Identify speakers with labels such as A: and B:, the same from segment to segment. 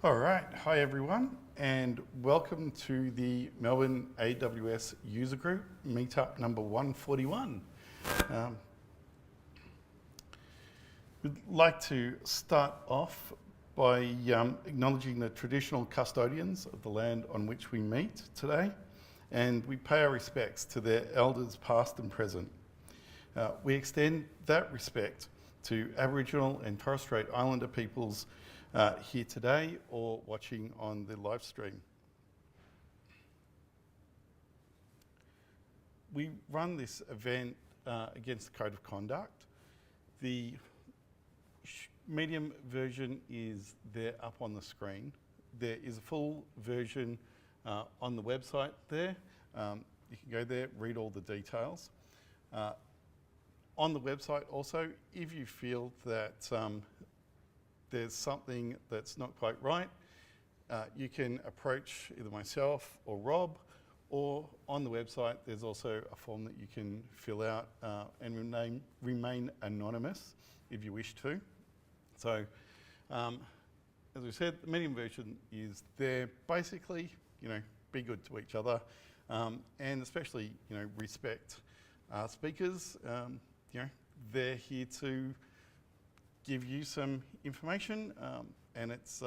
A: All right, hi everyone, and welcome to the Melbourne AWS User Group Meetup number 141. We'd like to start off by acknowledging the traditional custodians of the land on which we meet today, and we pay our respects to their elders past and present. We extend that respect to Aboriginal and Torres Strait Islander peoples here today or watching on the live stream. We run this event against the Code of Conduct. The medium version is there up on the screen. There is a full version on the website there. You can go there, read all the details. On the website also, if you feel that there's something that's not quite right, you can approach either myself or Rob, or on the website there's also a form that you can fill out and remain anonymous if you wish to. So, as we said, the medium version is there. Basically, be good to each other, and especially, respect our speakers. They're here to give you some information, and it's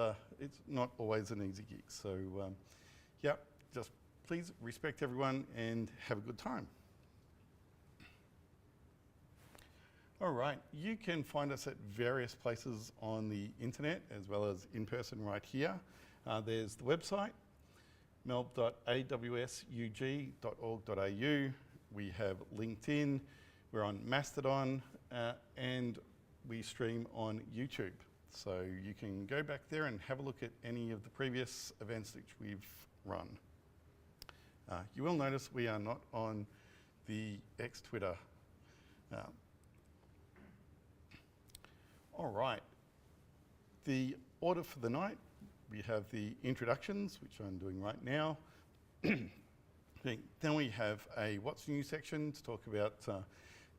A: not always an easy gig. So, just please respect everyone and have a good time. All right, you can find us at various places on the internet as well as in person right here. There's the website, melb.awsug.org.au. We have LinkedIn, we're on Mastodon, and we stream on YouTube. So you can go back there and have a look at any of the previous events which we've run. You will notice we are not on the X-Twitter. All right, the order for the night, we have the introductions, which I'm doing right now. Then we have a What's New section to talk about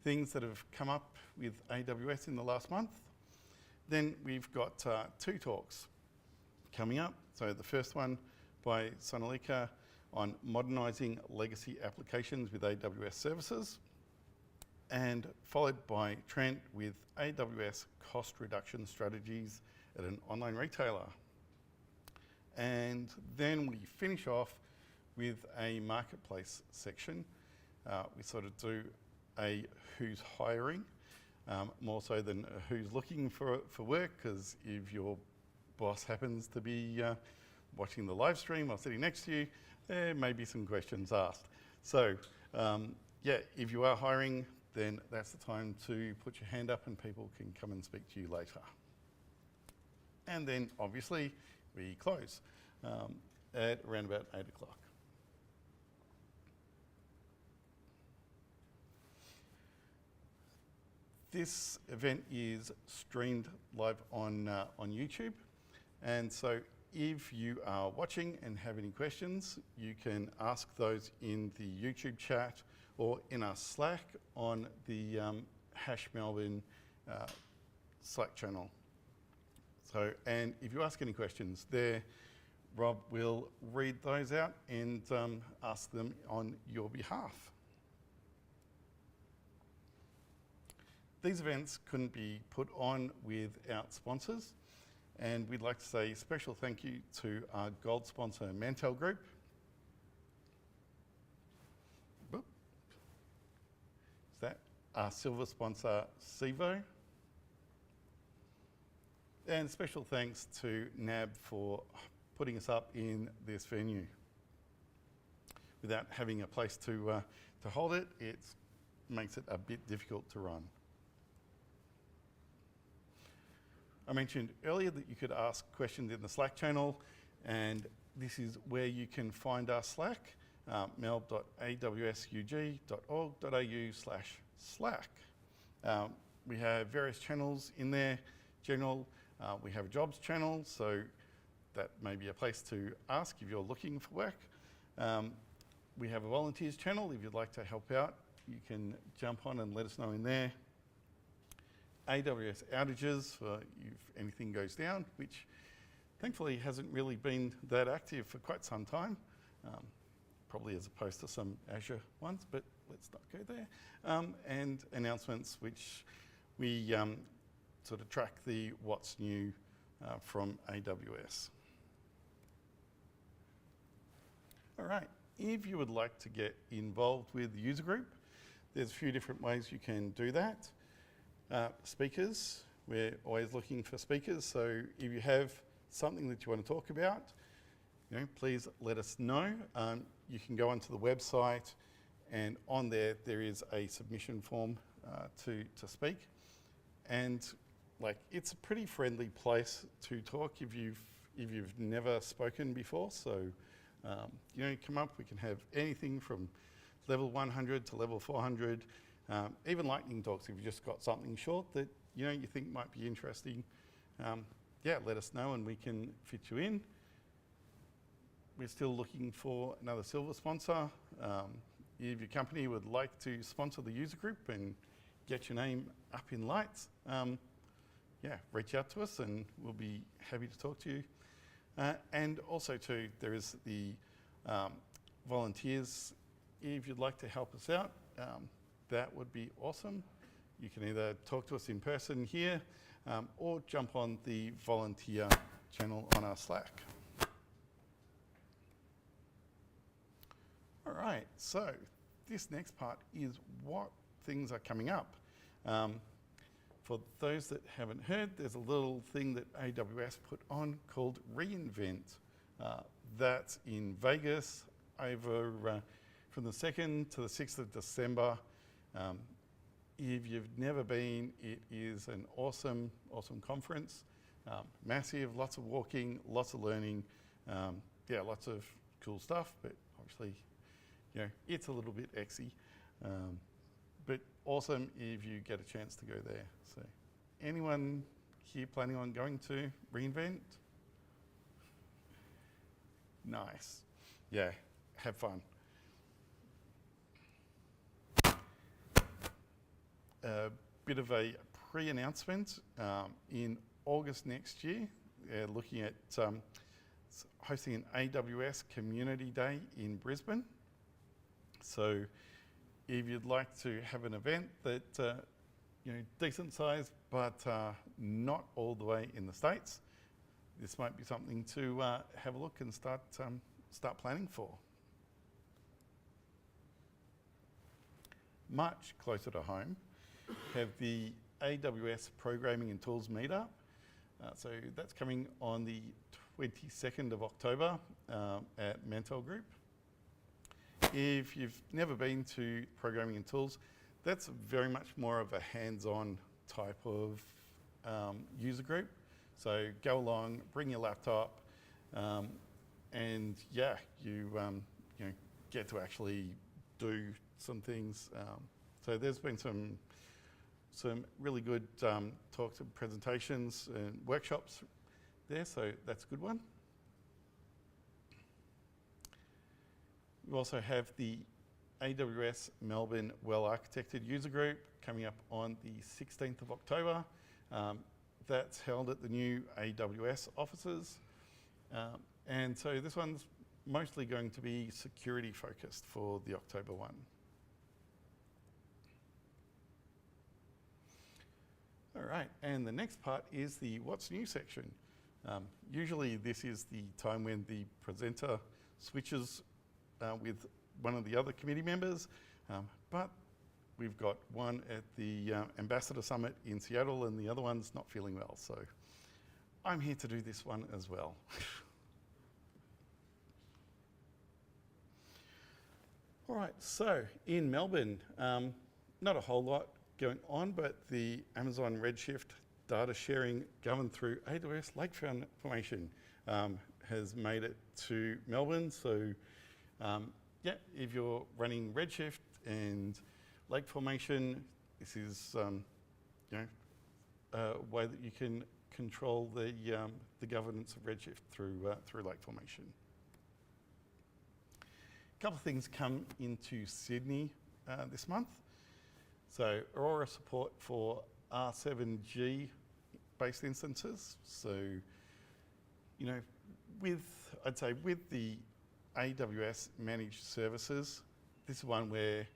A: things that have come up with AWS in the last month. Then we've got two talks coming up. So the first one by Sonalika on modernising legacy applications with AWS services, and followed by Trent with AWS cost reduction strategies at an online retailer. And then we finish off with a marketplace section. We sort of do a who's hiring, more so than who's looking for work, because if your boss happens to be watching the live stream or sitting next to you, there may be some questions asked. So if you are hiring, then that's the time to put your hand up and people can come and speak to you later. And then obviously we close at around about 8 o'clock. This event is streamed live on YouTube, and so if you are watching and have any questions, you can ask those in the YouTube chat or in our Slack on the #Melbourne Slack channel. So, and if you ask any questions there, Rob will read those out and ask them on your behalf. These events couldn't be put on without sponsors, and we'd like to say a special thank you to our gold sponsor, Mantel Group. Is that our silver sponsor, Sevo? And special thanks to NAB for putting us up in this venue. Without having a place to hold it, it makes it a bit difficult to run. I mentioned earlier that you could ask questions in the Slack channel, and this is where you can find our Slack, melb.awsug.org.au/Slack. We have various channels in there. General, we have a jobs channel, so that may be a place to ask if you're looking for work. We have a volunteers channel. If you'd like to help out, you can jump on and let us know in there. AWS outages for if anything goes down, which thankfully hasn't really been that active for quite some time, probably as opposed to some Azure ones, but let's not go there. And announcements, which we sort of track the what's new from AWS. All right, if you would like to get involved with the user group, there's a few different ways you can do that. Speakers, we're always looking for speakers, so if you have something that you want to talk about, please let us know. You can go onto the website, and on there is a submission form to speak. And it's a pretty friendly place to talk if you've never spoken before. So come up. We can have anything from level 100 to level 400, even lightning talks if you've just got something short that you think might be interesting. Let us know and we can fit you in. We're still looking for another silver sponsor. If your company would like to sponsor the user group and get your name up in lights, reach out to us and we'll be happy to talk to you. And also too, there is the volunteers. If you'd like to help us out, that would be awesome. You can either talk to us in person here or jump on the volunteer channel on our Slack. All right, so this next part is what things are coming up. For those that haven't heard, there's a little thing that AWS put on called reInvent. That's in Vegas over from the 2nd to the 6th of December. If you've never been, it is an awesome conference. Massive, lots of walking, lots of learning. Lots of cool stuff, but obviously, it's a little bit exy. But awesome if you get a chance to go there. So anyone here planning on going to reInvent? Nice. Yeah, have fun. A bit of a pre-announcement. In August next year, looking at hosting an AWS Community Day in Brisbane. So if you'd like to have an event that, decent size, but not all the way in the States, this might be something to have a look and start planning for. Much closer to home, have the AWS Programming and Tools Meetup. So that's coming on the 22nd of October at Mantel Group. If you've never been to Programming and Tools, that's very much more of a hands-on type of user group. So go along, bring your laptop, and you get to actually do some things. So there's been some really good talks and presentations and workshops there, so that's a good one. We also have the AWS Melbourne Well-Architected User Group coming up on the 16th of October. That's held at the new AWS offices. And so this one's mostly going to be security focused for the October one. All right, and the next part is the What's New section. Usually this is the time when the presenter switches with one of the other committee members, but we've got one at the Ambassador Summit in Seattle and the other one's not feeling well, so I'm here to do this one as well. All right, so in Melbourne, not a whole lot going on, but the Amazon Redshift data sharing governed through AWS Lake Formation has made it to Melbourne. So if you're running Redshift and Lake Formation, this is a way that you can control the governance of Redshift through Lake Formation. A couple of things come into Sydney this month. So Aurora support for R7G based instances. So you know, I'd say with the AWS managed services, this is one where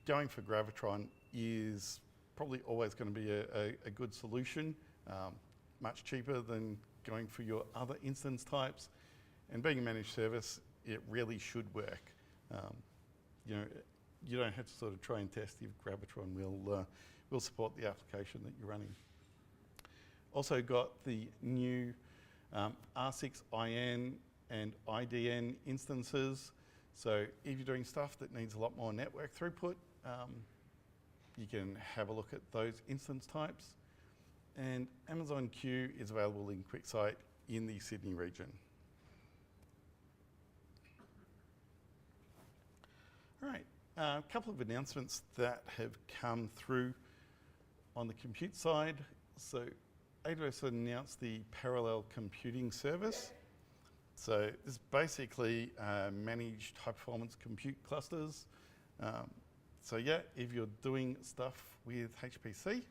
A: going for Gravitron is probably always going to be a good solution, much cheaper than going for your other instance types. And being a managed service, it really should work. You know, you don't have to sort of try and test if Gravitron will support the application that you're running. Also got the new R6IN and IDN instances. So if you're doing stuff that needs a lot more network throughput, you can have a look at those instance types. And Amazon Q is available in QuickSight in the Sydney region. All right, a couple of announcements that have come through on the compute side. So AWS announced the parallel computing service. So this is basically managed high-performance compute clusters. So yeah, if you're doing stuff with HPC,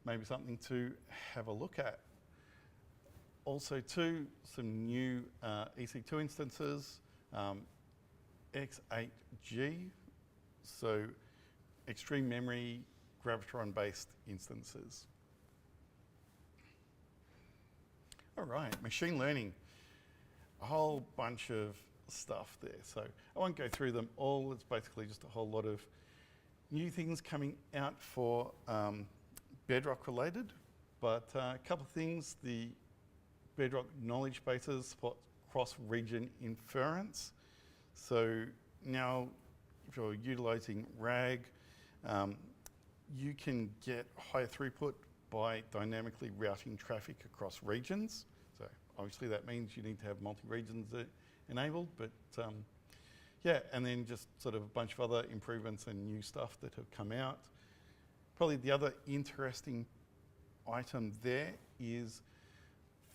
A: maybe something to have a look at. Also too, some new EC2 instances, X8G, so extreme memory Gravitron-based instances. All right, machine learning. A whole bunch of stuff there. So I won't go through them all. It's basically just a whole lot of new things coming out for Bedrock related. But a couple of things, the Bedrock knowledge bases support cross-region inference. So now if you're utilizing RAG, you can get higher throughput by dynamically routing traffic across regions. So obviously that means you need to have multi-regions enabled, but yeah, and then just sort of a bunch of other improvements and new stuff that have come out. Probably the other interesting item there is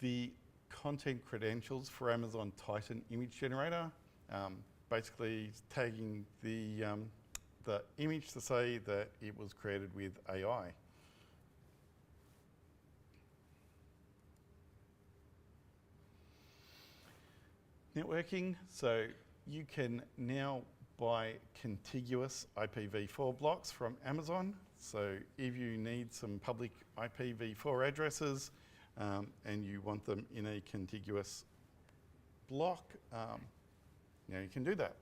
A: the content credentials for Amazon Titan image generator. Basically tagging the image to say that it was created with AI. Networking, so you can now buy contiguous IPv4 blocks from Amazon. So if you need some public IPv4 addresses and you want them in a contiguous block, now you can do that.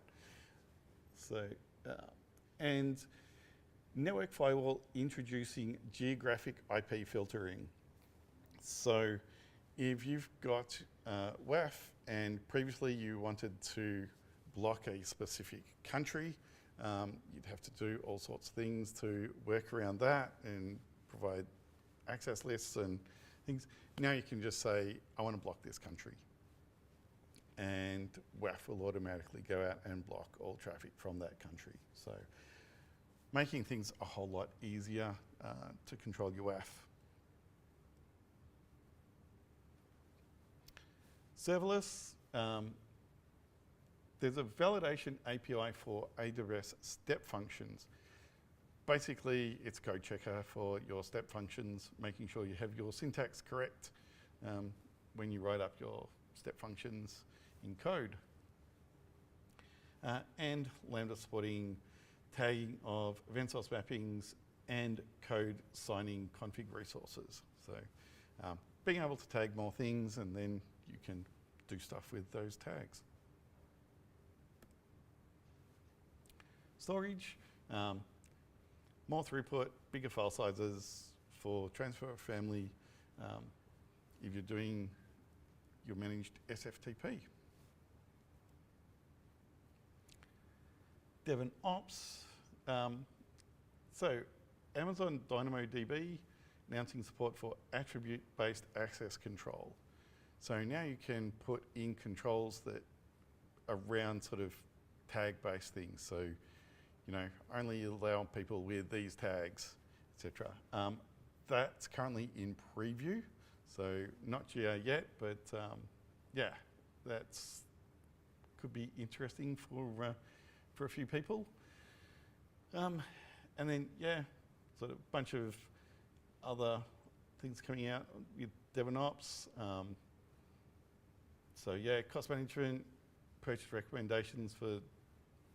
A: So, and Network Firewall introducing geographic IP filtering. So if you've got WAF and previously you wanted to block a specific country, you'd have to do all sorts of things to work around that and provide access lists and things. Now you can just say, I want to block this country. And WAF will automatically go out and block all traffic from that country. So making things a whole lot easier to control your WAF. Serverless, there's a validation API for AWS step functions. Basically, it's a code checker for your step functions, making sure you have your syntax correct when you write up your step functions in code. And Lambda supporting tagging of event source mappings and code signing config resources. So being able to tag more things and then you can do stuff with those tags. Storage, more throughput, bigger file sizes for transfer of family if you're doing your managed SFTP. Dev and Ops. So Amazon DynamoDB announcing support for attribute-based access control. So now you can put in controls that around sort of tag-based things. So, you know, only allow people with these tags, etc. That's currently in preview, so not GA yet, but yeah, that's could be interesting for a few people. And then yeah, sort of a bunch of other things coming out with Dev and Ops. So yeah, cost management, purchase recommendations for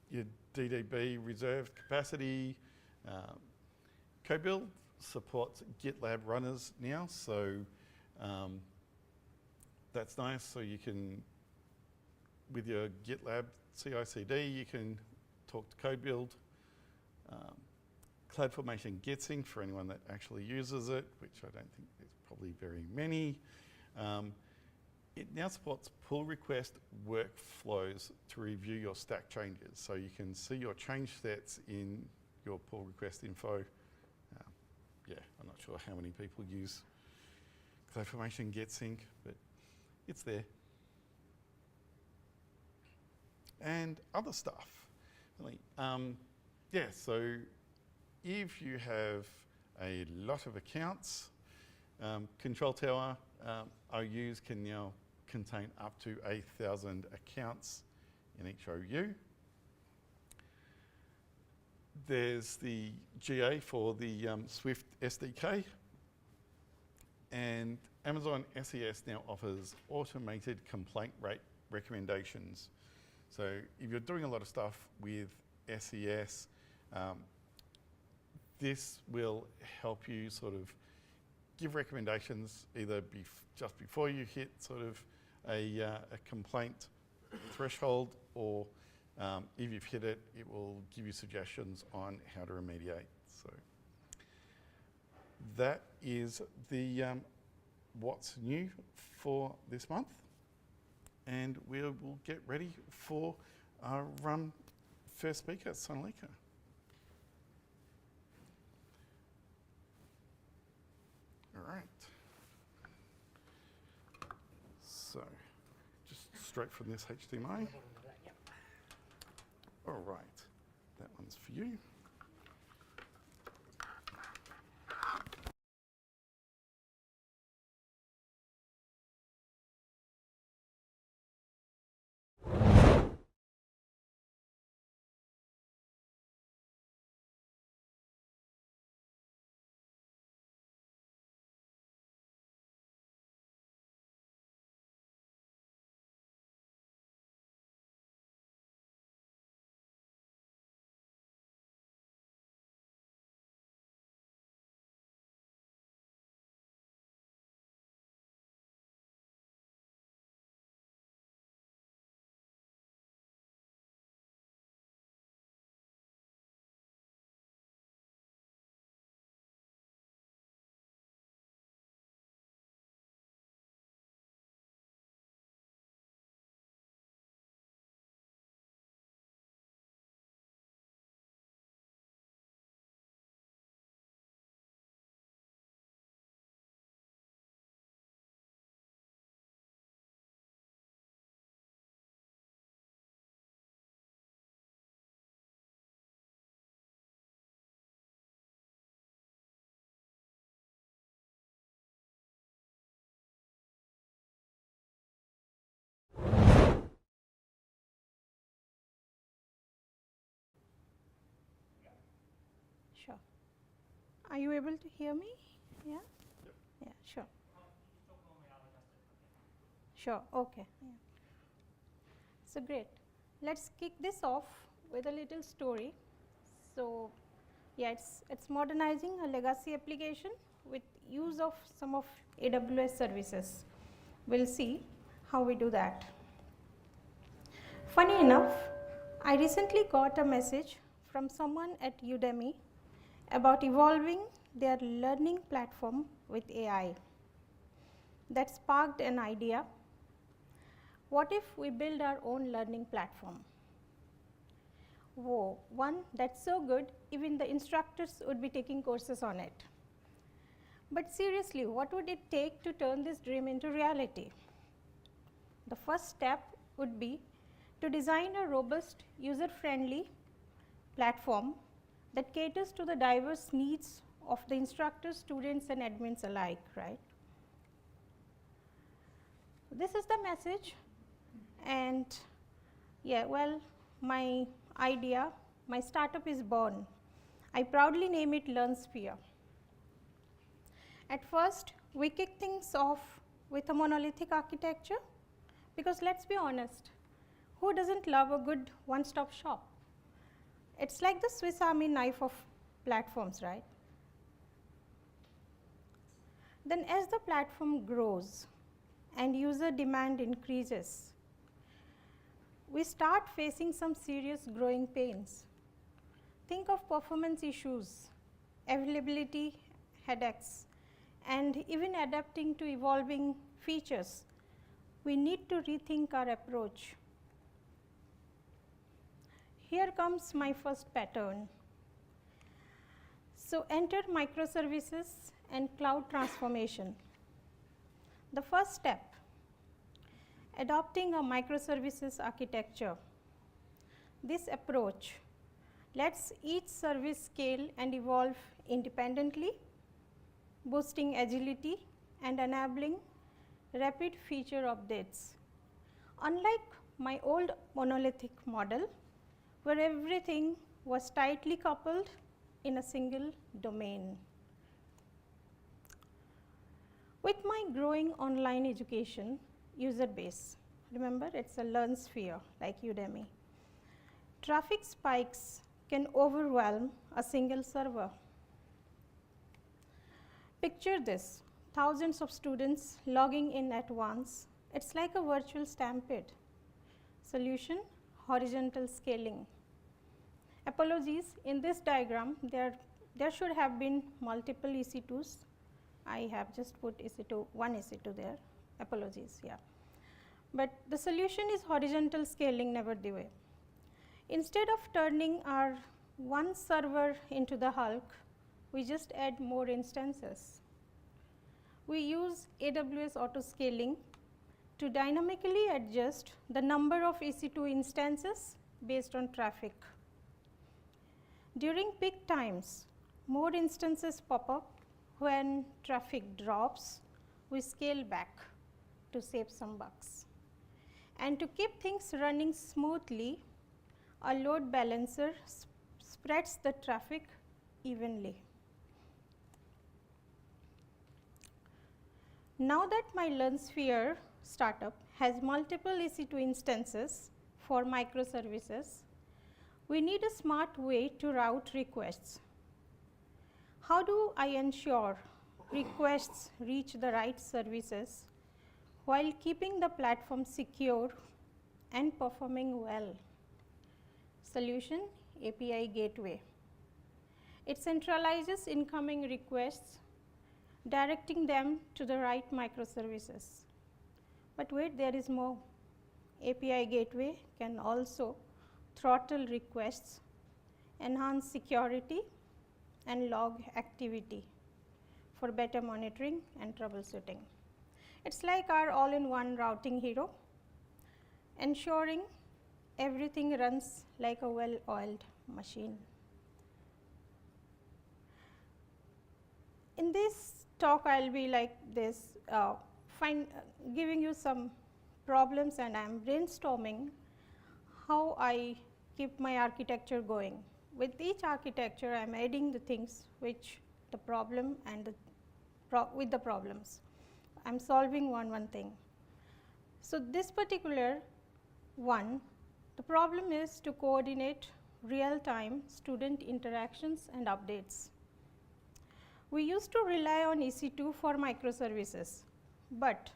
A: your DDB reserved capacity. CoBuild supports GitLab runners now, so that's nice. So you can, with your GitLab CI/CD, you can talk to CoBuild. CloudFormation GetSync for anyone that actually uses it, which I don't think there's probably very many. It now supports pull request workflows to review your stack changes. So you can see your change sets in your pull request info. Yeah, I'm not sure how many people use CloudFormation GetSync, but it's there. And other stuff. Really. Yeah, so if you have a lot of accounts, Control Tower OUs can now contain up to 1,000 accounts in each OU. There's the GA for the Swift SDK, and Amazon SES now offers automated complaint rate recommendations. So if you're doing a lot of stuff with SES, this will help you sort of give recommendations either just before you hit sort of a complaint threshold, or if you've hit it, it will give you suggestions on how to remediate. So that is the what's new for this month, and we will get ready for our first speaker, Sonalika. All right. So, just straight from this HDMI. All right, that one's for you.
B: Sure. Are you able to hear me? Yeah?
A: Yep.
B: Yeah, sure. Sure, okay. Yeah. So great. Let's kick this off with a little story. So yeah, it's modernizing a legacy application with use of some of AWS services. We'll see how we do that. Funny enough, I recently got a message from someone at Udemy about evolving their learning platform with AI. That sparked an idea. What if we build our own learning platform? Whoa, one that's so good, even the instructors would be taking courses on it. But seriously, what would it take to turn this dream into reality? The first step would be to design a robust, user-friendly platform that caters to the diverse needs of the instructors, students, and admins alike, right? This is the message, and yeah, well, my idea, my startup is born. I proudly name it LearnSphere. At first, we kicked things off with a monolithic architecture, Because let's be honest, who doesn't love a good one-stop shop? It's like the Swiss Army knife of platforms, right? Then as the platform grows and user demand increases, we start facing some serious growing pains. Think of performance issues, availability headaches, and even adapting to evolving features. We need to rethink our approach. Here comes my first pattern. So enter microservices and cloud transformation. The first step, adopting a microservices architecture. This approach lets each service scale and evolve independently, boosting agility and enabling rapid feature updates. Unlike my old monolithic model, where everything was tightly coupled in a single domain. With my growing online education user base, remember it's a learn sphere like Udemy, traffic spikes can overwhelm a single server. Picture this, thousands of students logging in at once. It's like a virtual stampede. Solution, horizontal scaling. Apologies, in this diagram there should have been multiple EC2s. I have just put EC2, one EC2 there, apologies, yeah. But the solution is horizontal scaling, never the way. Instead of turning our one server into the Hulk, we just add more instances. We use AWS auto scaling to dynamically adjust the number of EC2 instances based on traffic. During peak times, more instances pop up. When traffic drops, we scale back to save some bucks. And to keep things running smoothly, a load balancer spreads the traffic evenly. Now that my LearnSphere startup has multiple EC2 instances for microservices, we need a smart way to route requests. How do I ensure requests reach the right services while keeping the platform secure and performing well? Solution, API gateway. It centralizes incoming requests, directing them to the right microservices. But wait, there is more. API gateway can also throttle requests, enhance security, and log activity for better monitoring and troubleshooting. It's like our all-in-one routing hero, ensuring everything runs like a well-oiled machine. In this talk, I'll be like this, giving you some problems, and I'm brainstorming how I keep my architecture going. With each architecture, I'm adding the things which the problem and with the problems. I'm solving one thing. So this particular one, the problem is to coordinate real-time student interactions and updates. We used to rely on EC2 for microservices, but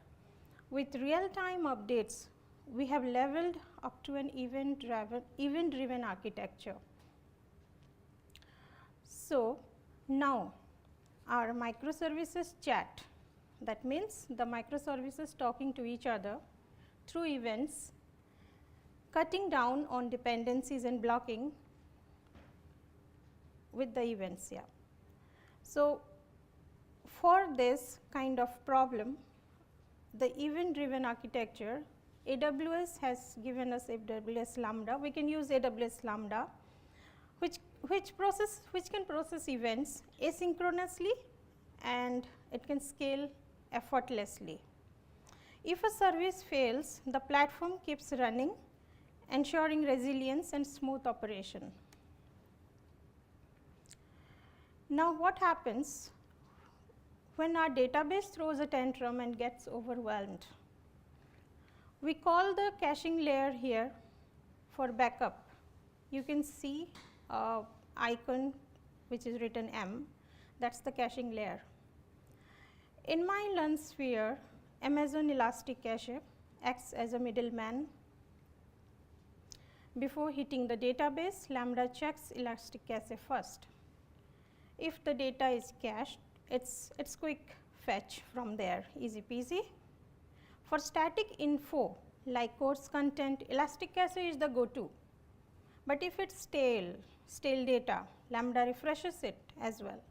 B: with real-time updates, we have leveled up to an event-driven architecture. So now our microservices chat, that means the microservices talking to each other through events, cutting down on dependencies and blocking with the events, yeah. So for this kind of problem, the event-driven architecture, AWS has given us AWS Lambda. We can use AWS Lambda, which can process events asynchronously, and it can scale effortlessly. If a service fails, the platform keeps running, ensuring resilience and smooth operation. Now what happens when our database throws a tantrum and gets overwhelmed? We call the caching layer here for backup. You can see icon which is written M, that is the caching layer. In my learn sphere, Amazon Elastic Cache acts as a middleman. Before hitting the database, Lambda checks Elastic Cache first. If the data is cached, it's quick fetch from there, easy peasy. For static info like course content, Elastic Cache is the go-to. But if it's stale data, Lambda refreshes it as well,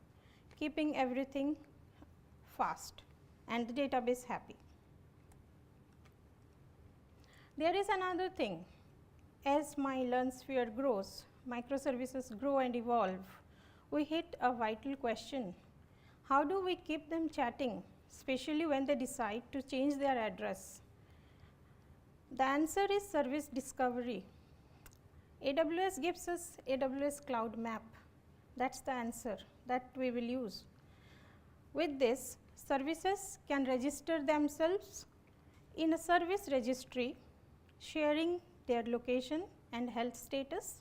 B: keeping everything fast and the database happy. There is another thing. As my learn sphere grows, microservices grow and evolve, we hit a vital question. How do we keep them chatting, especially when they decide to change their address? The answer is service discovery. AWS gives us AWS Cloud Map. That's the answer that we will use. With this, services can register themselves in a service registry, sharing their location and health status.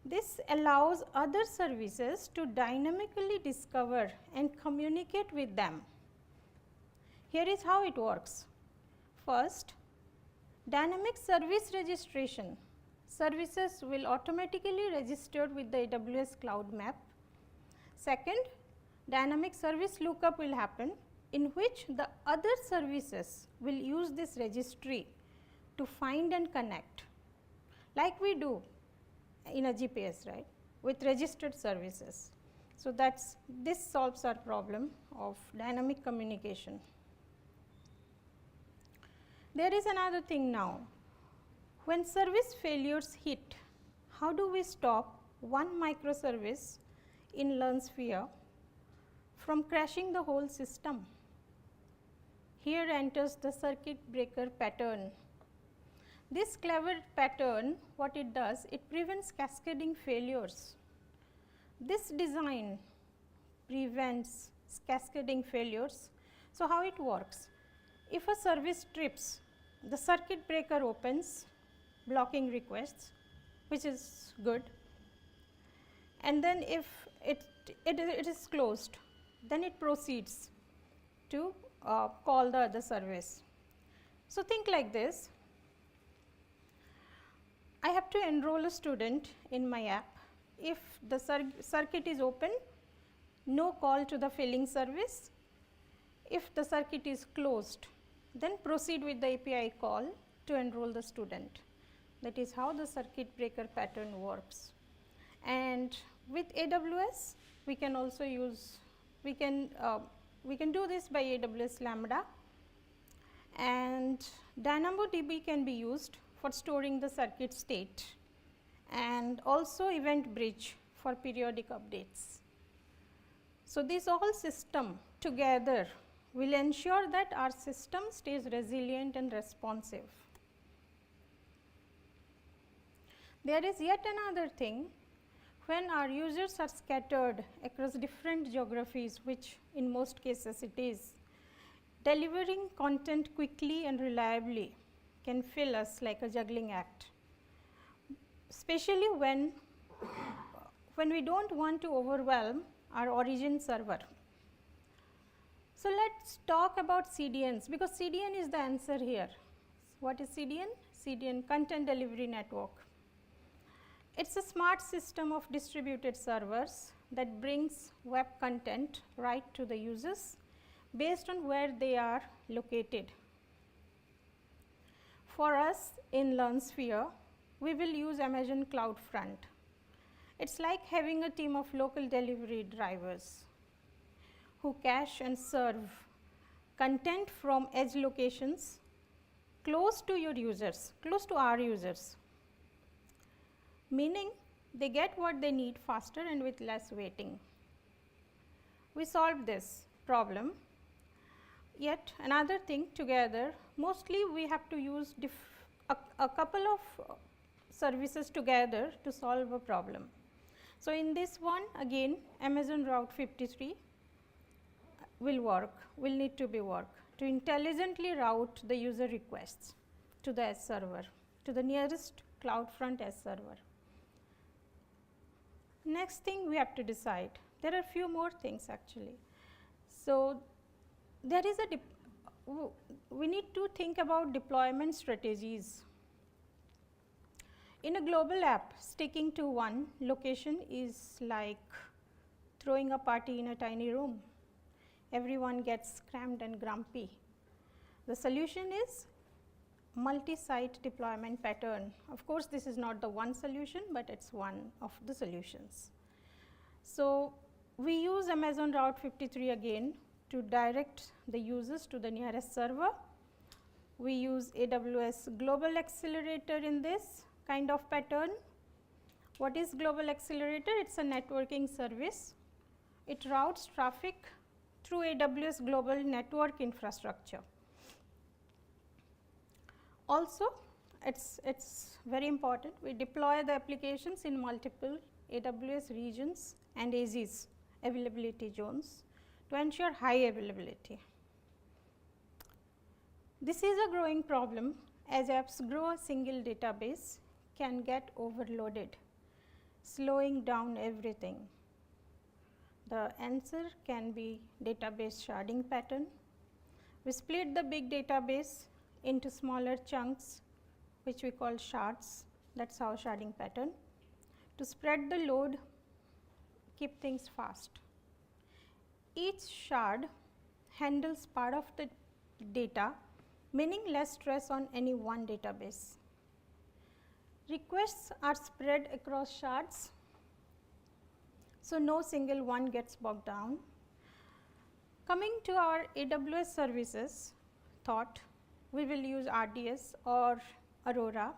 B: This allows other services to dynamically discover and communicate with them. Here is how it works. First, dynamic service registration. Services will automatically register with the AWS Cloud Map. Second, dynamic service lookup will happen, in which the other services will use this registry to find and connect, like we do in a GPS, right, with registered services. So this solves our problem of dynamic communication. There is another thing now. When service failures hit, how do we stop one microservice in learn sphere from crashing the whole system? Here enters the circuit breaker pattern. This clever pattern, what it does, it prevents cascading failures. This design prevents cascading failures. So how it works? If a service trips, the circuit breaker opens, blocking requests, which is good. And then if it is closed, then it proceeds to call the other service. So think like this. I have to enroll a student in my app. If the circuit is open, no call to the filling service. If the circuit is closed, then proceed with the API call to enroll the student. That is how the circuit breaker pattern works. And with AWS, we can also use, we can do this by AWS Lambda, and DynamoDB can be used for storing the circuit state, and also Event Bridge for periodic updates. So this whole system together will ensure that our system stays resilient and responsive. There is yet another thing. When our users are scattered across different geographies, which in most cases it is, delivering content quickly and reliably can feel us like a juggling act, especially when we don't want to overwhelm our origin server. So let's talk about CDNs, because CDN is the answer here. What is CDN? CDN, Content Delivery Network. It's a smart system of distributed servers that brings web content right to the users based on where they are located. For us in learn sphere, we will use Amazon CloudFront. It's like having a team of local delivery drivers who cache and serve content from edge locations close to your users, close to our users, meaning they get what they need faster and with less waiting. We solved this problem. Yet another thing, together, mostly we have to use a couple of services together to solve a problem. So in this one, again, Amazon Route 53 will need to be work. to intelligently route the user requests to the edge server, to the nearest CloudFront edge server. Next thing we have to decide, there are few more things actually. So, there is we need to think about deployment strategies. In a global app, sticking to one location is like throwing a party in a tiny room. Everyone gets crammed and grumpy. The solution is multi-site deployment pattern. Of course, this is not the one solution, but it's one of the solutions. So, we use Amazon Route 53 again to direct the users to the nearest server. We use AWS Global Accelerator in this kind of pattern. What is Global Accelerator? It's a networking service. It routes traffic through AWS Global Network Infrastructure. Also, it's very important, we deploy the applications in multiple AWS regions and AZs, availability zones, to ensure high availability. This is a growing problem. As apps grow, a single database can get overloaded, slowing down everything. The answer can be database sharding pattern. We split the big database into smaller chunks, which we call shards. That's our sharding pattern. To spread the load, keep things fast. Each shard handles part of the data, meaning less stress on any one database. Requests are spread across shards, so no single one gets bogged down. Coming to our AWS services thought, we will use RDS or Aurora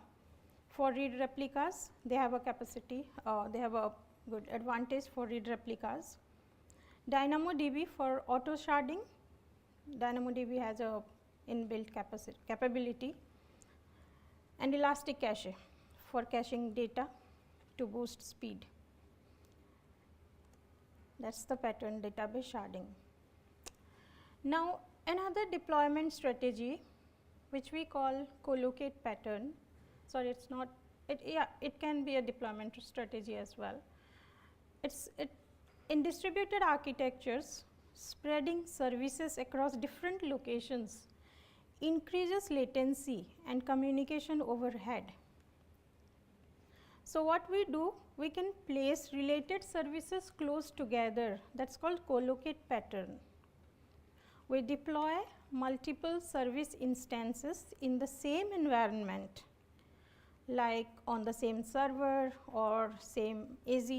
B: for read replicas. They have a capacity, they have a good advantage for read replicas. DynamoDB for auto sharding. DynamoDB has a inbuilt capability, and Elastic Cache for caching data to boost speed. That's the pattern, database sharding. Now, another deployment strategy which we call collocate pattern. Sorry, it's not, it can be a deployment strategy as well. In distributed architectures, spreading services across different locations increases latency and communication overhead. So, what we do, we can place related services close together, that's called collocate pattern. We deploy multiple service instances in the same environment, like on the same server or same AZ.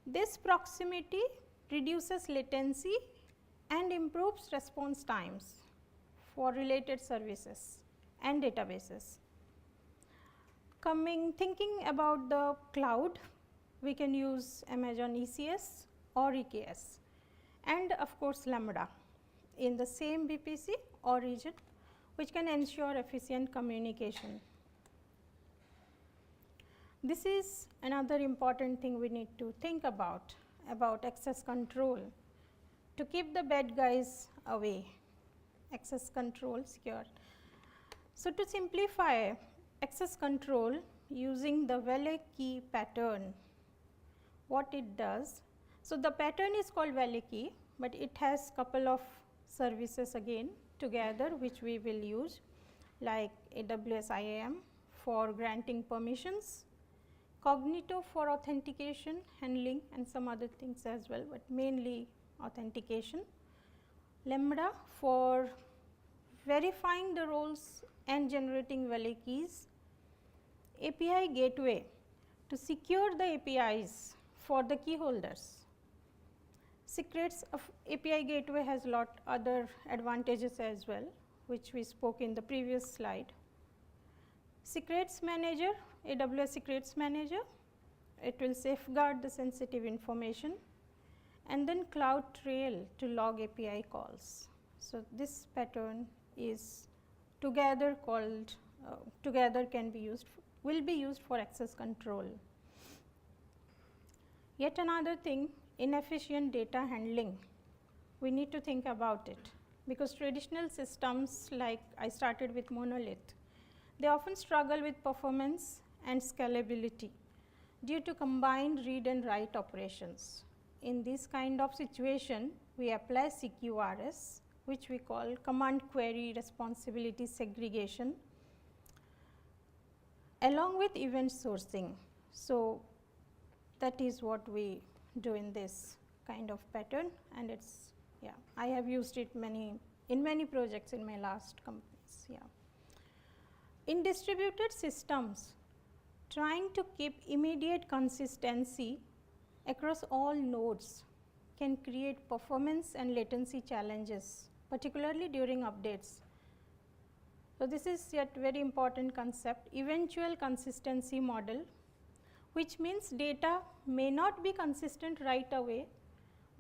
B: This proximity reduces latency and improves response times for related services and databases. Thinking about the cloud, we can use Amazon ECS or EKS, and of course Lambda in the same VPC or region, which can ensure efficient communication. This is another important thing we need to think about access control to keep the bad guys away, access control secure. So, to simplify access control using the valet key pattern, what it does. So, the pattern is called valet key, but it has couple of services again together which we will use, like AWS IAM for granting permissions, Cognito for authentication, handling, and some other things as well, but mainly authentication, Lambda for verifying the roles and generating valet keys, API gateway to secure the APIs for the key holders. Secrets of API gateway has lot other advantages as well, which we spoke in the previous slide. Secrets manager, AWS Secrets Manager, it will safeguard the sensitive information, and then Cloud Trail to log API calls. So, this pattern is together called, together can be used, will be used for access control. Yet another thing, inefficient data handling, we need to think about it. because traditional systems, like I started with monolith, they often struggle with performance and scalability due to combined read and write operations. In this kind of situation, we apply CQRS, which we call command query responsibility segregation, along with event sourcing. So, that is what we do in this kind of pattern, and it's, yeah, I have used it in many projects in my last companies. Yeah. In distributed systems, trying to keep immediate consistency across all nodes can create performance and latency challenges, particularly during updates. So, this is yet very important concept, eventual consistency model, which means data may not be consistent right away,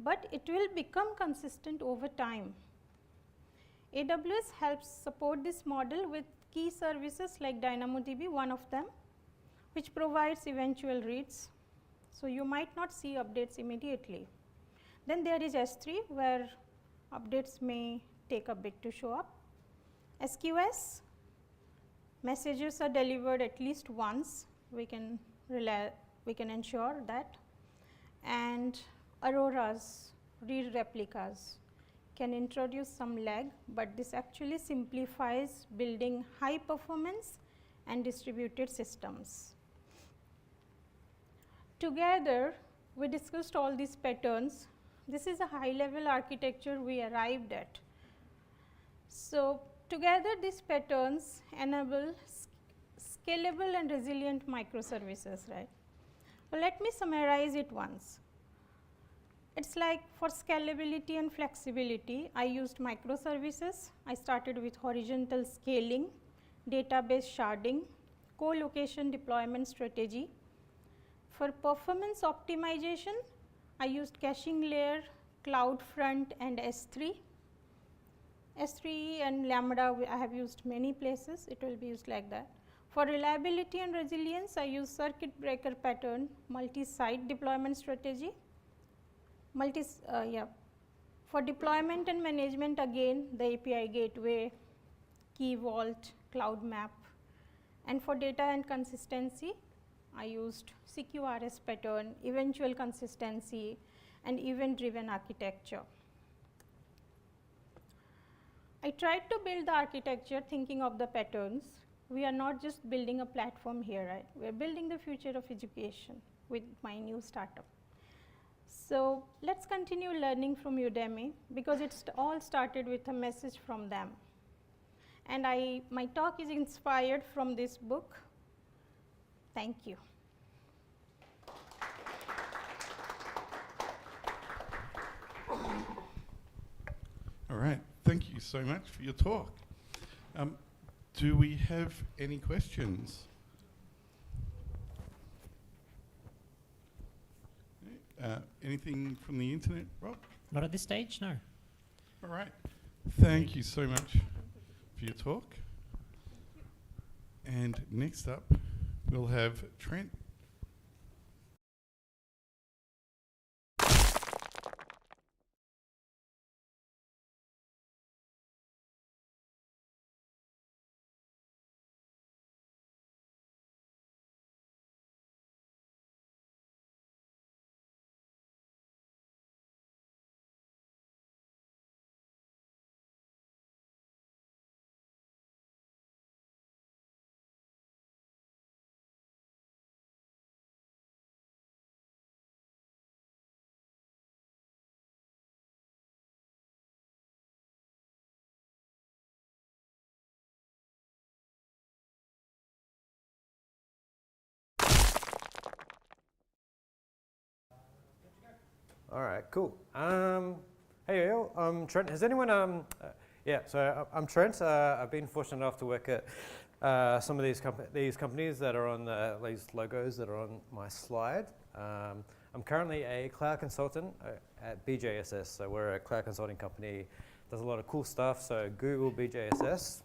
B: but it will become consistent over time. AWS helps support this model with key services like DynamoDB, one of them, which provides eventual reads. So, you might not see updates immediately. Then there is S3, where updates may take a bit to show up. SQS, messages are delivered at least once, we can ensure that. And Auroras, read replicas, can introduce some lag, but this actually simplifies building high performance and distributed systems. Together, we discussed all these patterns. This is a high level architecture we arrived at. So, together these patterns enable scalable and resilient microservices, right. Well, let me summarize it once. It's like for scalability and flexibility, I used microservices. I started with horizontal scaling, database sharding, co-location deployment strategy. For performance optimization, I used caching layer, CloudFront, and S3. S3 and Lambda I have used many places, it will be used like that. For reliability and resilience, I use circuit breaker pattern, multi-site deployment strategy. For deployment and management, again the API gateway, key vault, cloud map. And for data and consistency, I used CQRS pattern, eventual consistency, and event driven architecture. I tried to build the architecture thinking of the patterns. We are not just building a platform here, right? We are building the future of education with my new startup. So, let us continue learning from Udemy, because it all started with a message from them. And my talk is inspired from this book. Thank you.
A: All right, thank you so much for your talk. Do we have any questions? Anything from the internet, Rob?
C: Not at this stage, no.
A: All right, thank you so much for your talk. And next up, we'll have Trent.
D: All right, cool. Hey, all, I'm Trent. Has anyone, yeah, so I'm Trent. I've been fortunate enough to work at some of these companies that are on these logos that are on my slide. I'm currently a cloud consultant at BJSS. So we're a cloud consulting company, does a lot of cool stuff. So Google BJSS.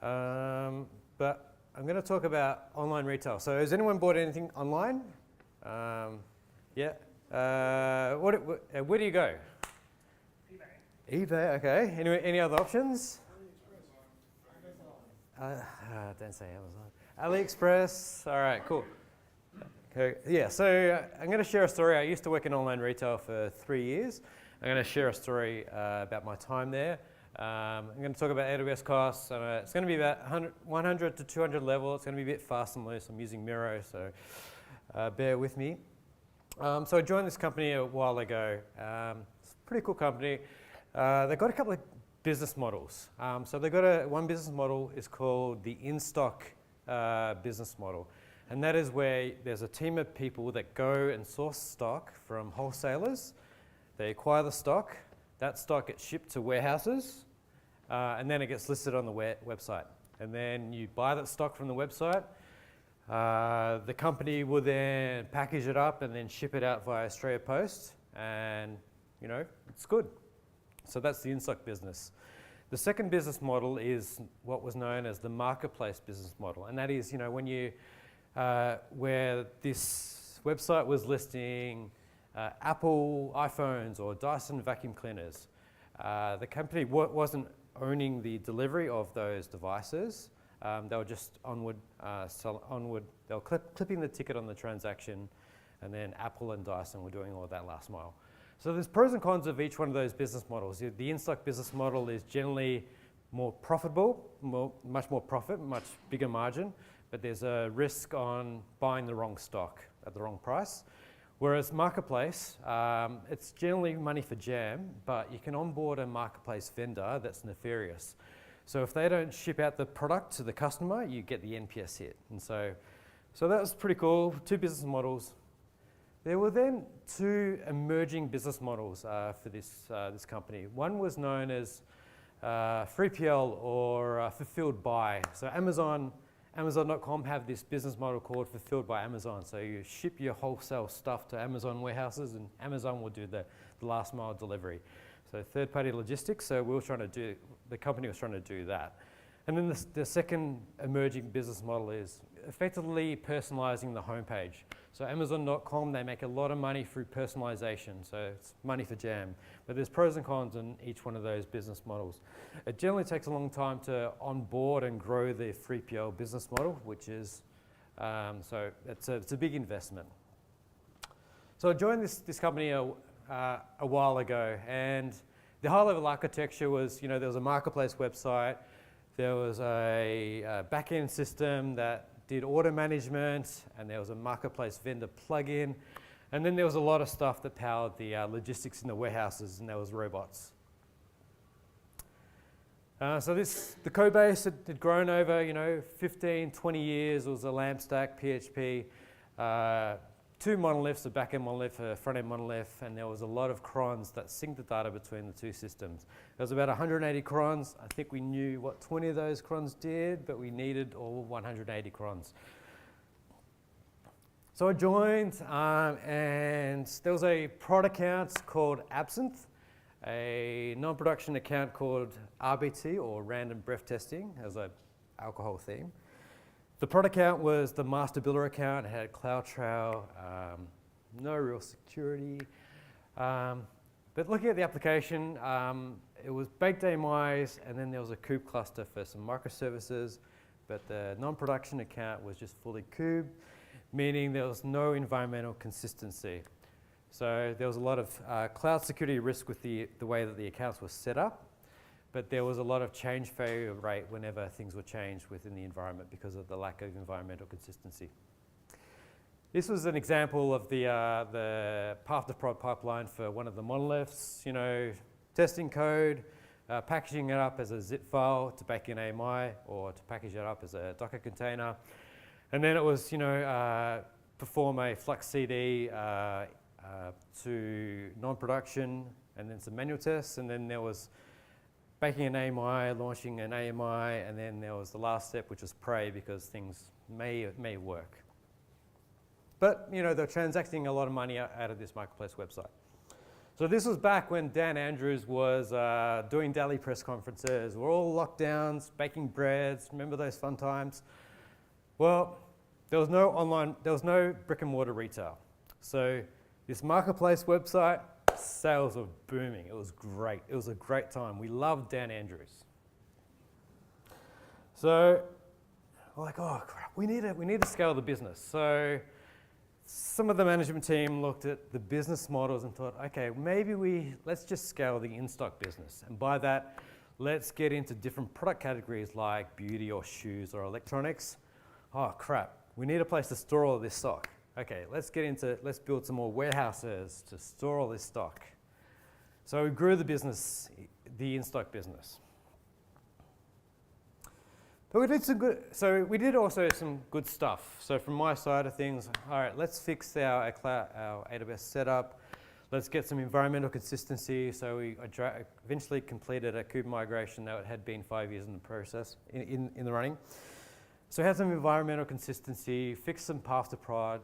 D: But I'm going to talk about online retail. So has anyone bought anything online? Yeah. Where do you go? eBay, okay. Any other options? Don't say Amazon. AliExpress, all right, cool. Okay, yeah, so I'm going to share a story. I used to work in online retail for 3 years. I'm going to share a story about my time there. I'm going to talk about AWS costs. It's going to be about 100 to 200 level. It's going to be a bit fast and loose. I'm using Miro, so bear with me. So I joined this company a while ago. It's a pretty cool company. They've got a couple of business models. So they've got one business model is called the in-stock business model. And that is where there's a team of people that go and source stock from wholesalers. They acquire the stock. That stock gets shipped to warehouses, and then it gets listed on the website. And then you buy that stock from the website. The company will then package it up and then ship it out via Australia Post, and it's good. So that's the in-stock business. The second business model is what was known as the marketplace business model, and that is when you where this website was listing Apple iPhones or Dyson vacuum cleaners. The company wasn't owning the delivery of those devices. They were just sell onward. They were clipping the ticket on the transaction, and then Apple and Dyson were doing all that last mile. So there's pros and cons of each one of those business models. The in-stock business model is generally more profitable, much more profit, much bigger margin, but there's a risk on buying the wrong stock at the wrong price. Whereas marketplace, it's generally money for jam, but you can onboard a marketplace vendor that's nefarious. So if they don't ship out the product to the customer, you get the NPS hit. And so that was pretty cool, two business models. There were then two emerging business models for this company. One was known as 3PL or fulfilled by. So Amazon.com have this business model called fulfilled by Amazon. So you ship your wholesale stuff to Amazon warehouses, and Amazon will do the last mile delivery. So third-party logistics. So the company was trying to do that. And then the second emerging business model is effectively personalizing the homepage. So Amazon.com, they make a lot of money through personalization. So it's money for jam. But there's pros and cons in each one of those business models. It generally takes a long time to onboard and grow the 3PL business model, which is, so it's a big investment. So I joined this company a while ago, and the high-level architecture was, there was a marketplace website, there was a back-end system that did order management, and there was a marketplace vendor plugin, and then there was a lot of stuff that powered the logistics in the warehouses, and there was robots. So the code base had grown over 15, 20 years. It was a LAMP stack, PHP, two monoliths, a back-end monolith, a front-end monolith, and there was a lot of crons that synced the data between the two systems. There was about 180 crons. I think we knew what 20 of those crons did, but we needed all 180 crons. So I joined, and there was a prod account called Absinthe, a non-production account called RBT, or Random Breath Testing, as an alcohol theme. The prod account was the master builder account. It had CloudTrail, no real security. But looking at the application, it was baked AMIs, and then there was a kube cluster for some microservices. But the non-production account was just fully kube, meaning there was no environmental consistency. So there was a lot of cloud security risk with the way that the accounts were set up. But there was a lot of change failure rate whenever things were changed within the environment because of the lack of environmental consistency. This was an example of the path to prod pipeline for one of the monoliths, testing code, packaging it up as a zip file to bake in AMI, or to package it up as a Docker container. And then it was, perform a Flux CD to non-production, and then some manual tests, and then there was baking an AMI, launching an AMI, and then there was the last step, which was pray, because things may work. But they're transacting a lot of money out of this marketplace website. So this was back when Dan Andrews was doing daily press conferences. We're all lockdowns, baking breads. Remember those fun times? Well, there was no brick and mortar retail. So this marketplace website Sales were booming. It was great. It was a great time. We loved Dan Andrews. So we're like, oh crap, we need to scale the business. So some of the management team looked at the business models and thought, okay, maybe let's just scale the in-stock business. And by that, let's get into different product categories like beauty or shoes or electronics. Oh crap, we need a place to store all this stock. Okay, let's build some more warehouses to store all this stock. So we grew the business, the in-stock business. But we did also some good stuff. So from my side of things, all right, let's fix our AWS setup. Let's get some environmental consistency. So we eventually completed a kube migration that had been 5 years in the process, in the running. So we had some environmental consistency, fixed some path to prod.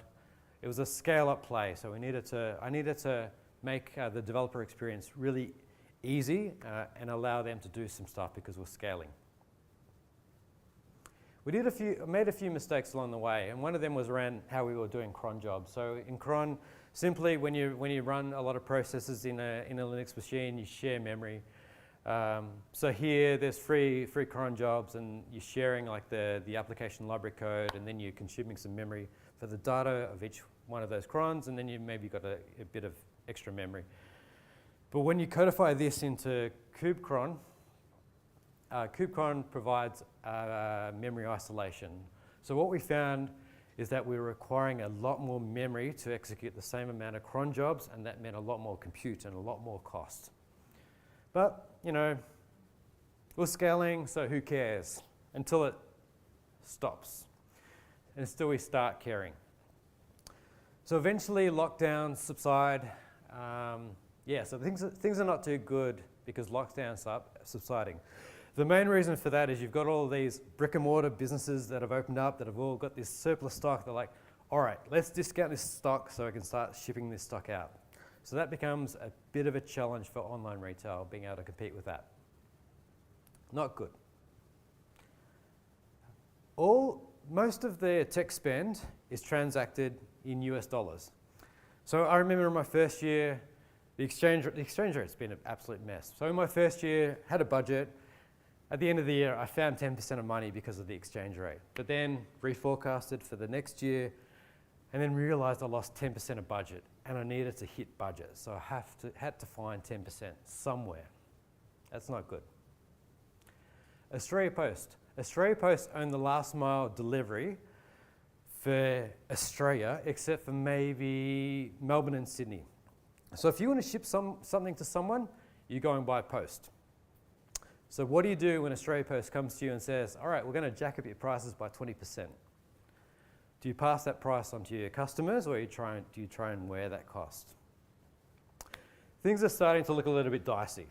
D: It was a scale-up play, so I needed to make the developer experience really easy and allow them to do some stuff because we're scaling. We made a few mistakes along the way, and one of them was around how we were doing cron jobs. So in cron, simply when you run a lot of processes in a Linux machine, you share memory. So here, there's free cron jobs, and you're sharing like the application library code, and then you're consuming some memory for the data of each one of those crons, and then you maybe got a bit of extra memory. But when you codify this into kubecron, kubecron provides memory isolation. So what we found is that we were requiring a lot more memory to execute the same amount of cron jobs, and that meant a lot more compute and a lot more cost. But, we're scaling, so who cares? Until it stops. And until we start caring. So eventually lockdowns subside. So things are not too good because lockdowns are subsiding. The main reason for that is you've got all these brick and mortar businesses that have opened up that have all got this surplus stock. They're like, all right, let's discount this stock so I can start shipping this stock out. So that becomes a bit of a challenge for online retail, being able to compete with that. Not good. Most of their tech spend is transacted in US dollars. So I remember in my first year, the exchange rate's been an absolute mess. So in my first year, had a budget. At the end of the year, I found 10% of money because of the exchange rate. But then reforecasted for the next year, and then realized I lost 10% of budget, and I needed to hit budget. So I had to find 10% somewhere. That's not good. Australia Post. Australia Post owned the last mile delivery for Australia, except for maybe Melbourne and Sydney. So if you want to ship something to someone, you're going by post. So what do you do when Australia Post comes to you and says, all right, we're going to jack up your prices by 20%? Do you pass that price on to your customers, or do you try and wear that cost? Things are starting to look a little bit dicey.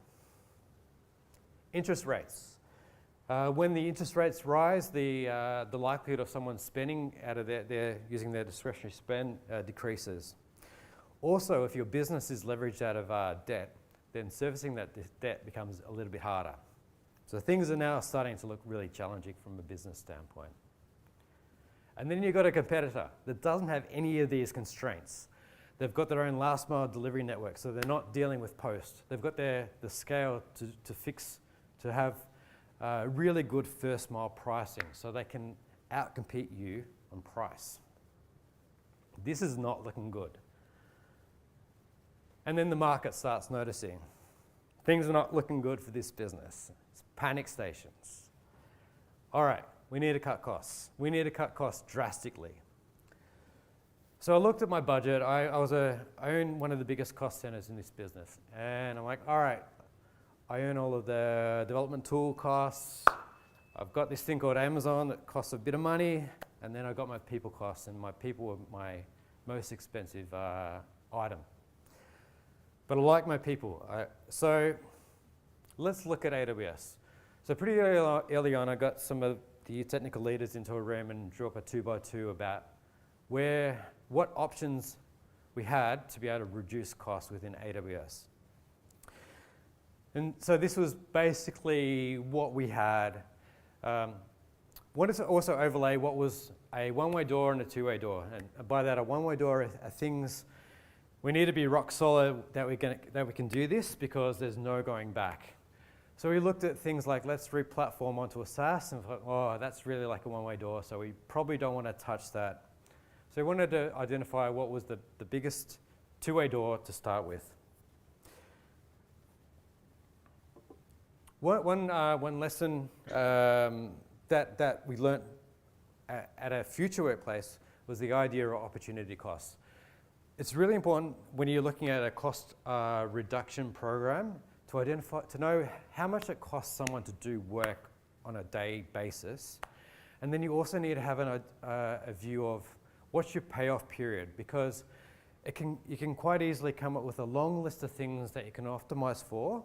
D: Interest rates. When the interest rates rise, the likelihood of someone spending out of using their discretionary spend decreases. Also, if your business is leveraged out of debt, then servicing that debt becomes a little bit harder. So things are now starting to look really challenging from a business standpoint. And then you've got a competitor that doesn't have any of these constraints. They've got their own last mile delivery network, so they're not dealing with post. They've got the scale to have really good first mile pricing, so they can outcompete you on price. This is not looking good. And then the market starts noticing. Things are not looking good for this business. It's panic stations. All right, we need to cut costs. We need to cut costs drastically. So I looked at my budget. I own one of the biggest cost centers in this business. And I'm like, all right, I own all of the development tool costs. I've got this thing called Amazon that costs a bit of money. And then I've got my people costs, and my people are my most expensive item. But I like my people. So let's look at AWS. So pretty early on, I got some of the technical leaders into a room and drew up a 2x2 about what options we had to be able to reduce costs within AWS. And so this was basically what we had. Wanted to also overlay what was a one-way door and a two-way door. And by that, a one-way door are things we need to be rock solid that we can do this because there's no going back. So we looked at things like, let's re-platform onto a SaaS, and thought, oh, that's really like a one-way door, so we probably don't want to touch that. So we wanted to identify what was the biggest two-way door to start with. One lesson that we learnt at a future workplace was the idea of opportunity costs. It's really important when you're looking at a cost reduction program to know how much it costs someone to do work on a day basis. And then you also need to have a view of what's your payoff period, because you can quite easily come up with a long list of things that you can optimize for,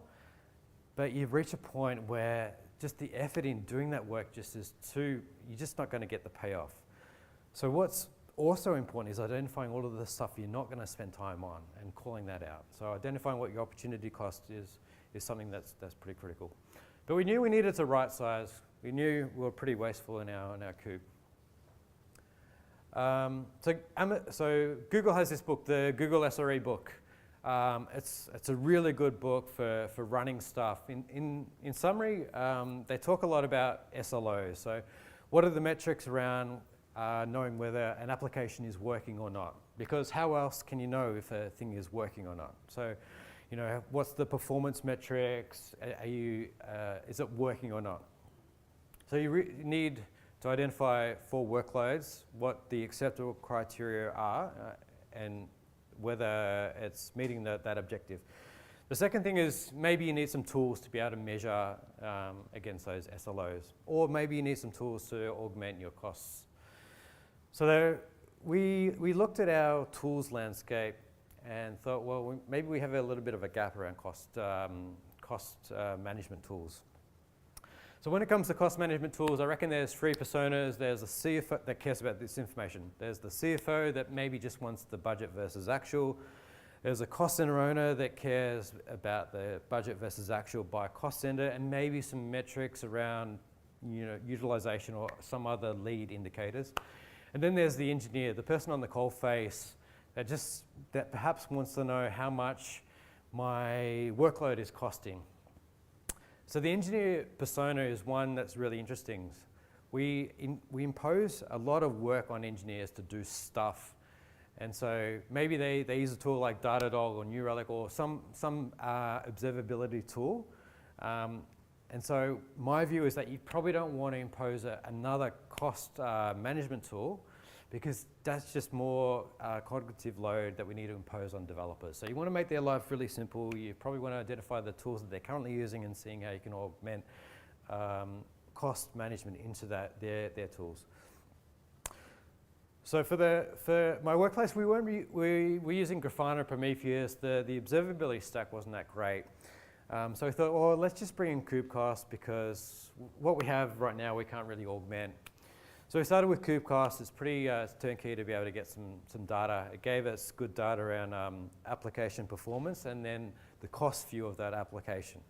D: but you've reached a point where just the effort in doing that work just is you're just not going to get the payoff. So what's also important is identifying all of the stuff you're not going to spend time on and calling that out. So identifying what your opportunity cost is something that's pretty critical. But we knew we needed to right size. We knew we were pretty wasteful in our coup. So Google has this book, the Google SRE book. It's a really good book for running stuff. In summary, they talk a lot about SLOs. So what are the metrics around knowing whether an application is working or not? Because how else can you know if a thing is working or not? So, what's the performance metrics? Is it working or not? So you need to identify for workloads what the acceptable criteria are and whether it's meeting that objective. The second thing is maybe you need some tools to be able to measure against those SLOs, or maybe you need some tools to augment your costs. So we looked at our tools landscape and thought, well, maybe we have a little bit of a gap around cost management tools. So when it comes to cost management tools, I reckon there's three personas. There's a CFO that cares about this information. There's the CFO that maybe just wants the budget versus actual. There's a cost center owner that cares about the budget versus actual by cost center, and maybe some metrics around utilization or some other lead indicators. And then there's the engineer, the person on the coal face that perhaps wants to know how much my workload is costing. So the engineer persona is one that's really interesting. We impose a lot of work on engineers to do stuff. And so maybe they use a tool like Datadog or New Relic or some observability tool. And so my view is that you probably don't want to impose another cost management tool, because that's just more cognitive load that we need to impose on developers. So you want to make their life really simple. You probably want to identify the tools that they're currently using and seeing how you can augment cost management into their tools. So for my workplace, we were using Grafana, Prometheus. The observability stack wasn't that great. So we thought, well, let's just bring in KubeCost, because what we have right now we can't really augment. So we started with KubeCost. It's pretty turnkey to be able to get some data. It gave us good data around application performance and then the cost view of that application.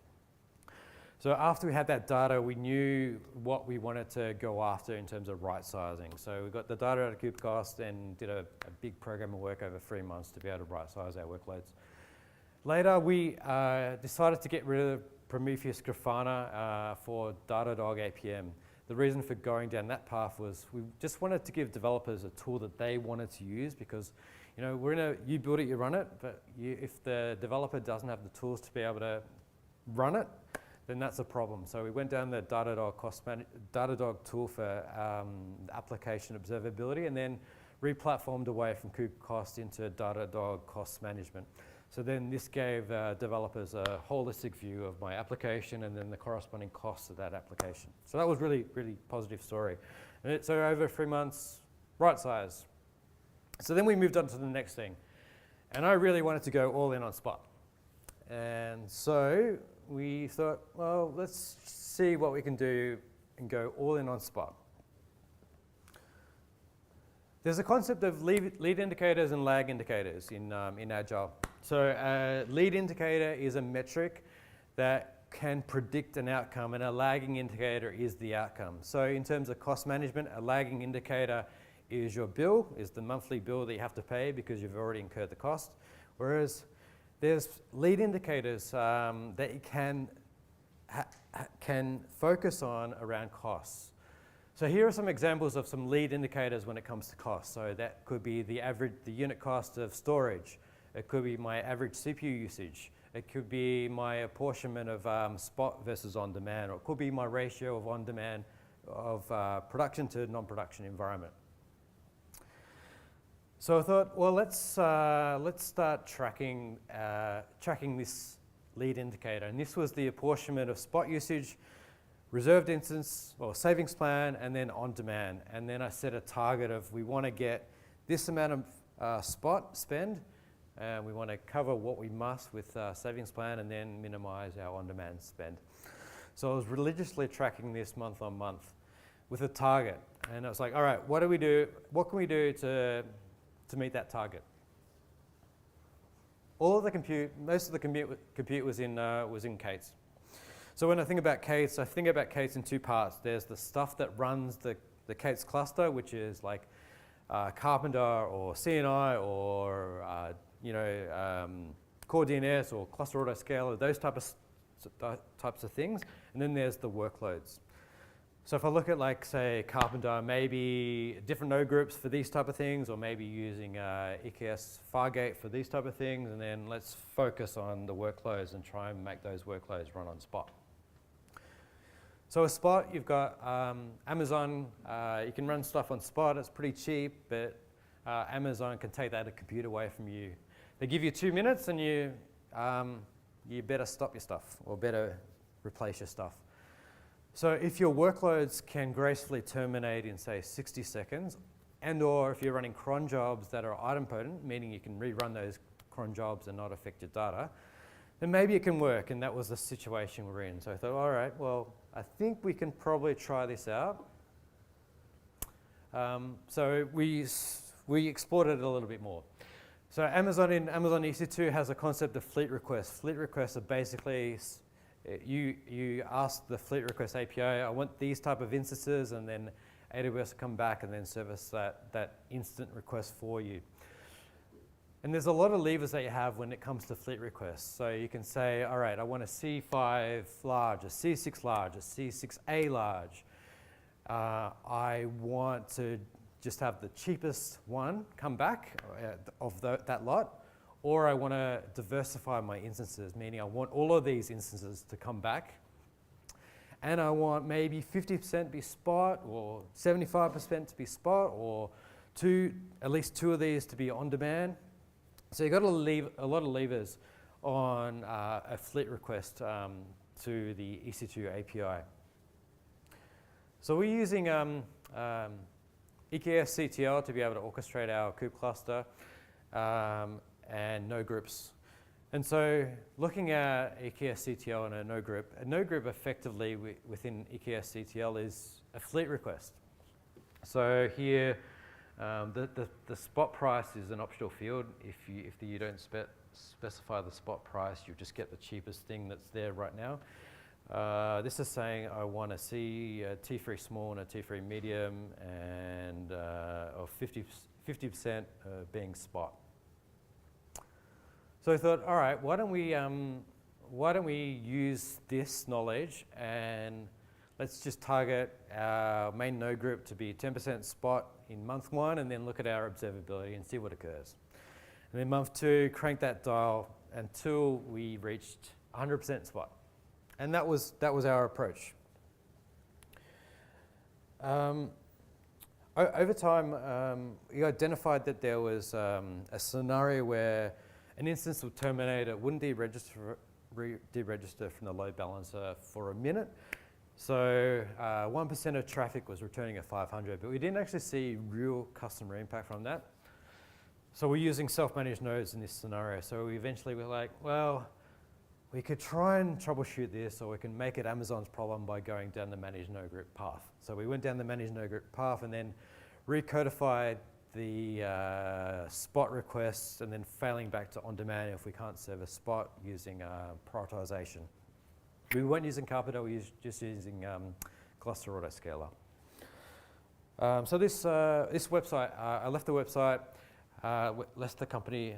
D: So after we had that data, we knew what we wanted to go after in terms of right sizing. So we got the data out of KubeCost and did a big program of work over 3 months to be able to right size our workloads. Later, we decided to get rid of Prometheus Grafana for Datadog APM. The reason for going down that path was we just wanted to give developers a tool that they wanted to use, because you build it, you run it, but if the developer doesn't have the tools to be able to run it, then that's a problem. So we went down the Datadog tool for application observability, and then re-platformed away from KubeCost into Datadog cost management. So then this gave developers a holistic view of my application and then the corresponding costs of that application. So that was really, really positive story. And so over 3 months, right size. So then we moved on to the next thing. And I really wanted to go all in on Spot. And so we thought, well, let's see what we can do and go all in on Spot. There's a concept of lead indicators and lag indicators in Agile. So a lead indicator is a metric that can predict an outcome, and a lagging indicator is the outcome. So in terms of cost management, a lagging indicator is your bill, is the monthly bill that you have to pay because you've already incurred the cost. Whereas there's lead indicators that you can focus on around costs. So here are some examples of some lead indicators when it comes to cost. So that could be the unit cost of storage. It could be my average CPU usage. It could be my apportionment of spot versus on-demand, or it could be my ratio of on-demand of production to non-production environment. So I thought, well, let's start tracking this lead indicator. And this was the apportionment of spot usage, reserved instance, or savings plan, and then on-demand. And then I set a target of we want to get this amount of spot spend, and we want to cover what we must with savings plan, and then minimize our on-demand spend. So I was religiously tracking this month on month with a target. And I was like, all right, what do we do? What can we do to meet that target? All of the compute, most of the compute was in K8s. So when I think about K8s, I think about K8s in two parts. There's the stuff that runs the K8s cluster, which is like Carpenter or CNI or Core DNS or cluster autoscaler, those types of things. And then there's the workloads. So if I look at, like, say, Carpenter, maybe different node groups for these type of things, or maybe using EKS Fargate for these type of things, and then let's focus on the workloads and try and make those workloads run on Spot. So with Spot, you've got Amazon. You can run stuff on Spot. It's pretty cheap, but Amazon can take that compute away from you. They give you 2 minutes, and you better stop your stuff, or better replace your stuff. So if your workloads can gracefully terminate in, say, 60 seconds, and or if you're running cron jobs that are idempotent, meaning you can rerun those cron jobs and not affect your data, then maybe it can work, and that was the situation we're in. So I thought, all right, well, I think we can probably try this out. So we explored it a little bit more. So Amazon EC2 has a concept of fleet requests. Fleet requests are basically you ask the fleet request API, I want these type of instances, and then AWS will come back and then service that instant request for you. And there's a lot of levers that you have when it comes to fleet requests. So you can say, all right, I want a C5 large, a C6 large, a C6A large. I want to just have the cheapest one come back of that lot. Or I want to diversify my instances, meaning I want all of these instances to come back. And I want maybe 50% be Spot, or 75% to be Spot, or at least two of these to be on demand. So you've got a lot of levers on a fleet request to the EC2 API. So we're using EKS CTL to be able to orchestrate our kube cluster. And node groups. And so looking at EKS CTL and a node group effectively within EKS CTL is a fleet request. So here, the spot price is an optional field. If you don't specify the spot price, you just get the cheapest thing that's there right now. This is saying I want to see a T3 small and a T3 medium, and of 50% being spot. So I thought, all right, why don't we use this knowledge, and let's just target our main node group to be 10% spot in month 1, and then look at our observability and see what occurs. And then month 2, crank that dial until we reached 100% spot. And that was our approach. Over time, we identified that there was a scenario where an instance would terminate, it wouldn't deregister from the load balancer for a minute. So 1% of traffic was returning at 500, but we didn't actually see real customer impact from that. So we're using self-managed nodes in this scenario. So we eventually were like, well, we could try and troubleshoot this, or we can make it Amazon's problem by going down the managed node group path. So we went down the managed node group path and then recodified the spot requests, and then failing back to on-demand if we can't serve a spot using prioritization. We weren't using Carpenter, we were just using cluster autoscaler. So this website, I left the website, left the company,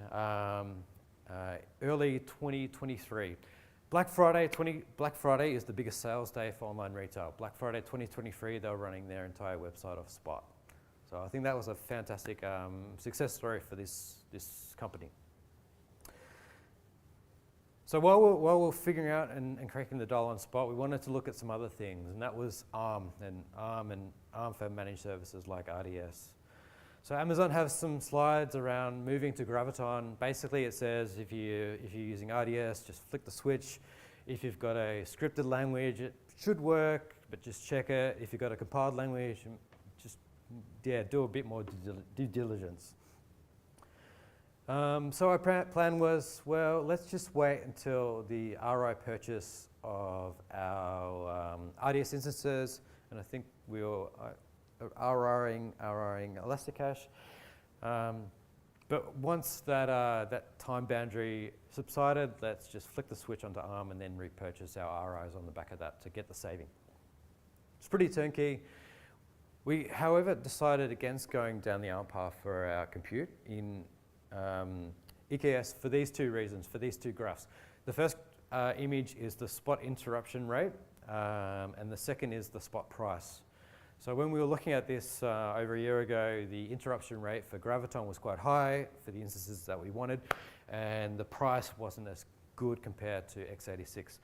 D: early 2023. Black Friday is the biggest sales day for online retail. Black Friday 2023, they were running their entire website off Spot. So I think that was a fantastic success story for this company. So while we're figuring out and cracking the dial on Spot, we wanted to look at some other things, and that was ARM and ARM for managed services like RDS. So Amazon has some slides around moving to Graviton. Basically, it says if you're using RDS, just flick the switch. If you've got a scripted language, it should work, but just check it. If you've got a compiled language, just do a bit more due diligence. So our plan was, well, let's just wait until the RI purchase of our RDS instances, and I think we were RRing Elasticache. But once that time boundary subsided, let's just flick the switch onto ARM and then repurchase our RIs on the back of that to get the saving. It's pretty turnkey. We, however, decided against going down the ARM path for our compute in EKS for these two reasons, for these two graphs. The first image is the Spot interruption rate, and the second is the Spot price. So when we were looking at this over a year ago, the interruption rate for Graviton was quite high for the instances that we wanted, and the price wasn't as good compared to x86.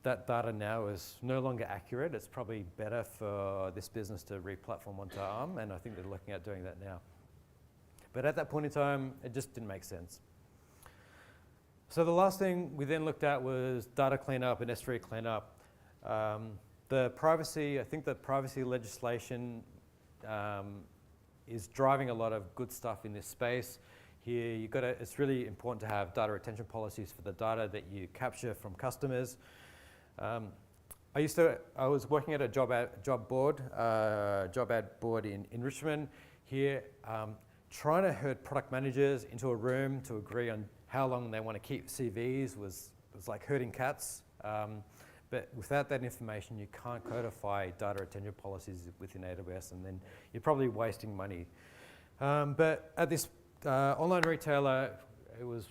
D: That data now is no longer accurate. It's probably better for this business to re-platform onto ARM, and I think they're looking at doing that now. But at that point in time, it just didn't make sense. So the last thing we then looked at was data cleanup and S3 cleanup. The privacy, I think the privacy legislation is driving a lot of good stuff in this space. Here, it's really important to have data retention policies for the data that you capture from customers. I was working at a job ad board in Richmond. Here, trying to herd product managers into a room to agree on how long they want to keep CVs was like herding cats. But without that information, you can't codify data retention policies within AWS, and then you're probably wasting money. But at this online retailer, it was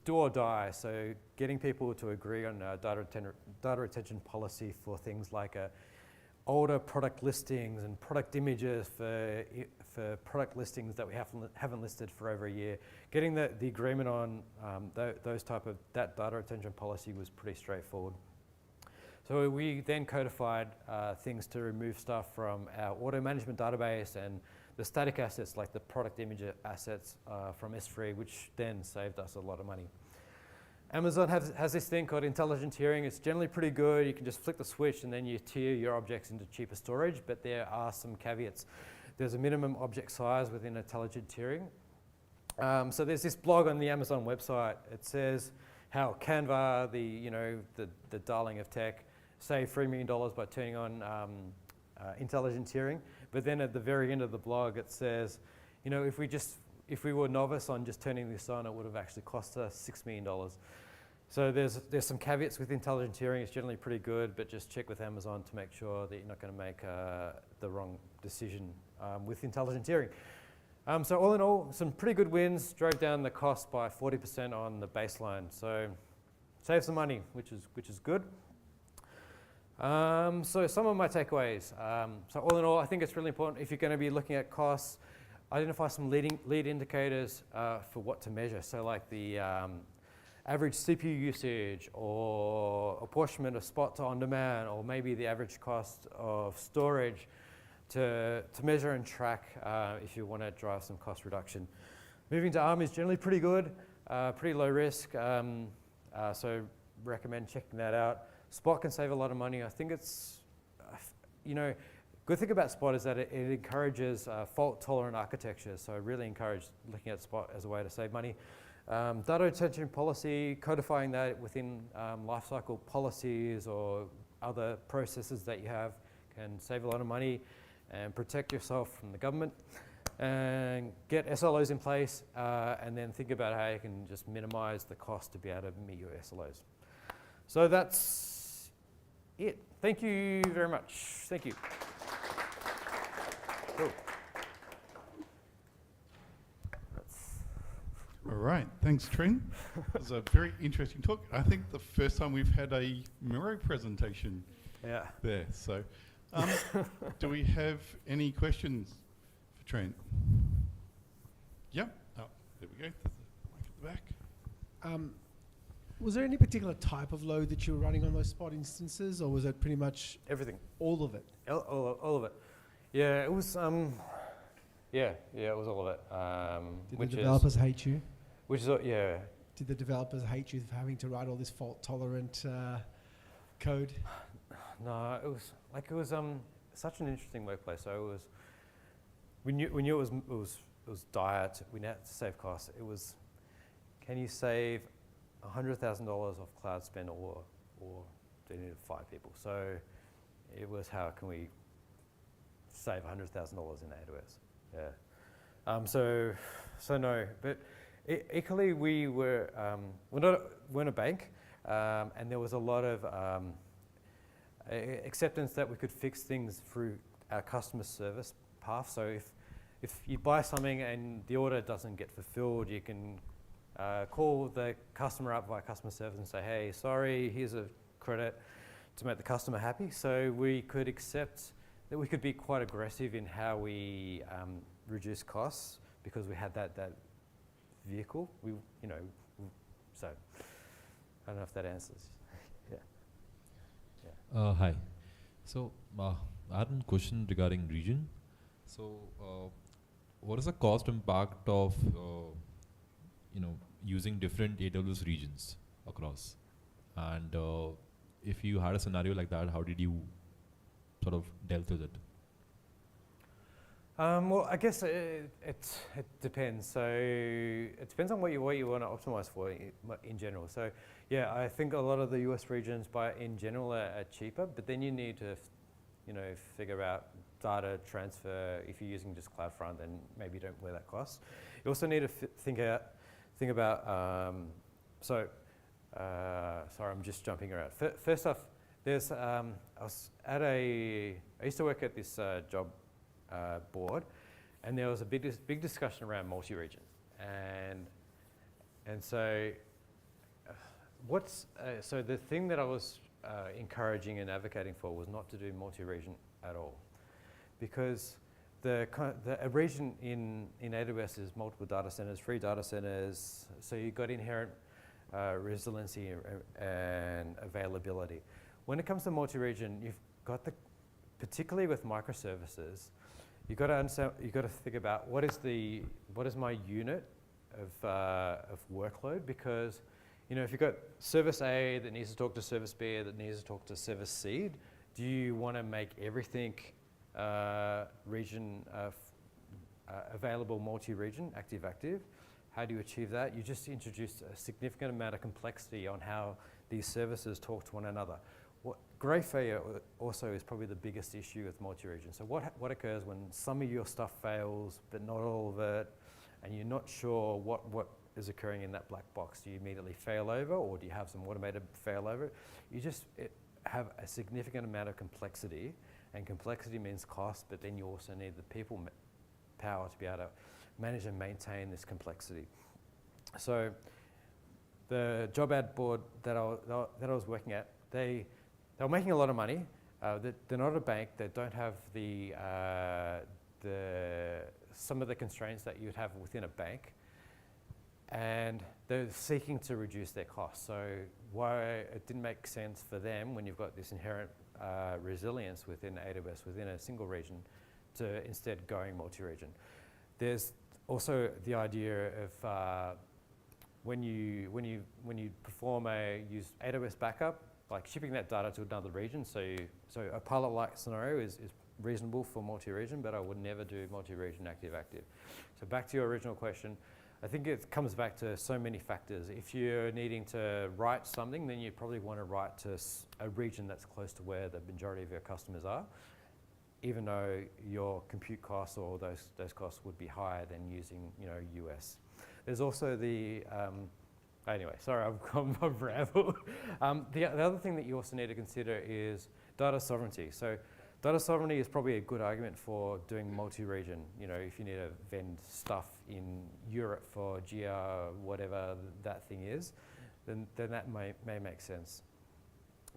D: do or die. So getting people to agree on data retention policy for things like older product listings and product images for product listings that we haven't listed for over a year. Getting the agreement on that data retention policy was pretty straightforward. So we then codified things to remove stuff from our auto management database and the static assets like the product image assets from S3, which then saved us a lot of money. Amazon has this thing called intelligent tiering. It's generally pretty good. You can just flick the switch and then you tier your objects into cheaper storage, but there are some caveats. There's a minimum object size within intelligent tiering. So there's this blog on the Amazon website. It says how Canva, the darling of tech, saved $3 million by turning on intelligent tiering. But then at the very end of the blog, it says, if we were novice on just turning this on, it would have actually cost us $6 million. So there's some caveats with intelligent tiering. It's generally pretty good, but just check with Amazon to make sure that you're not going to make the wrong decision with intelligent tiering. So all in all, some pretty good wins. Drove down the cost by 40% on the baseline. So save some money, which is good. So some of my takeaways. So all in all, I think it's really important if you're going to be looking at costs, identify some lead indicators for what to measure. So like the average CPU usage or apportionment of Spot to on-demand, or maybe the average cost of storage to measure and track if you want to drive some cost reduction. Moving to ARM is generally pretty good, pretty low risk, so recommend checking that out. Spot can save a lot of money. I think it's, good thing about Spot is that it encourages fault-tolerant architecture, so I really encourage looking at Spot as a way to save money. Data retention policy, codifying that within lifecycle policies or other processes that you have can save a lot of money and protect yourself from the government. And get SLOs in place and then think about how you can just minimize the cost to be able to meet your SLOs. So that's it. Thank you very much. Thank you. Cool.
A: All right, thanks, Trent. It was a very interesting talk. I think the first time we've had a Miro presentation there. So, do we have any questions for Trent? Yep. Oh, there we go. There's a mic at the back.
C: Was there any particular type of load that you were running on those spot instances, or was it pretty much
D: Everything.
C: all of it?
D: All of it. Yeah, it was. Yeah, it was all of it.
C: Did the developers hate you?
D: Which is yeah.
C: Did the developers hate you for having to write all this fault-tolerant code?
D: No, it was such an interesting workplace. So it was. We knew it was dire. We had to save costs. It was. Can you save $100,000 off cloud spend, or do you need 5 people? So it was, how can we save $100,000 in AWS? Yeah. So no, but equally we were we're a bank, and there was a lot of acceptance that we could fix things through our customer service path. So if you buy something and the order doesn't get fulfilled, you can call the customer up via customer service and say, hey, sorry, here's a credit, to make the customer happy. So we could accept that we could be quite aggressive in how we reduce costs, because we had that vehicle. So I don't know if that answers. Yeah.
E: Hi. So I had a question regarding region. So what is the cost impact of using different AWS regions across? And if you had a scenario like that, how did you sort of dealt with it?
D: Well, I guess it depends. So it depends on what you want to optimize for in general. So yeah, I think a lot of the US regions in general are cheaper, but then you need to figure out data transfer. If you're using just CloudFront, then maybe you don't wear that cost. You also need to think about. Sorry, I'm just jumping around. First off, there's I used to work at this job board, and there was a big discussion around multi-region, and so so the thing that I was encouraging and advocating for was not to do multi-region at all, because a region in AWS is multiple data centers, 3 data centers, so you've got inherent resiliency and availability. When it comes to multi-region, you've got particularly with microservices, you've got to understand, you've got to think about what is my unit of workload, because if you've got service A that needs to talk to service B that needs to talk to service C, do you want to make everything region available multi-region, active-active? How do you achieve that? You just introduce a significant amount of complexity on how these services talk to one another. Gray failure also is probably the biggest issue with multi-region. So what occurs when some of your stuff fails, but not all of it, and you're not sure what is occurring in that black box? Do you immediately fail over, or do you have some automated failover? You just have a significant amount of complexity, and complexity means cost, but then you also need the people power to be able to manage and maintain this complexity. So the job ad board that I was working at, they were making a lot of money. They're not a bank. They don't have some of the constraints that you'd have within a bank, and they're seeking to reduce their costs. So why it didn't make sense for them, when you've got this inherent resilience within AWS, within a single region, to instead going multi-region. There's also the idea of when you use AWS backup, like shipping that data to another region. So a pilot-like scenario is reasonable for multi-region, but I would never do multi-region active-active. So back to your original question, I think it comes back to so many factors. If you're needing to write something, then you probably want to write to a region that's close to where the majority of your customers are, even though your compute costs or those costs would be higher than using US. There's also the anyway, sorry, I've rambled. The other thing that you also need to consider is data sovereignty. So Data sovereignty is probably a good argument for doing multi-region. You know, if you need to vend stuff in Europe for GR, whatever that thing is, then that may make sense.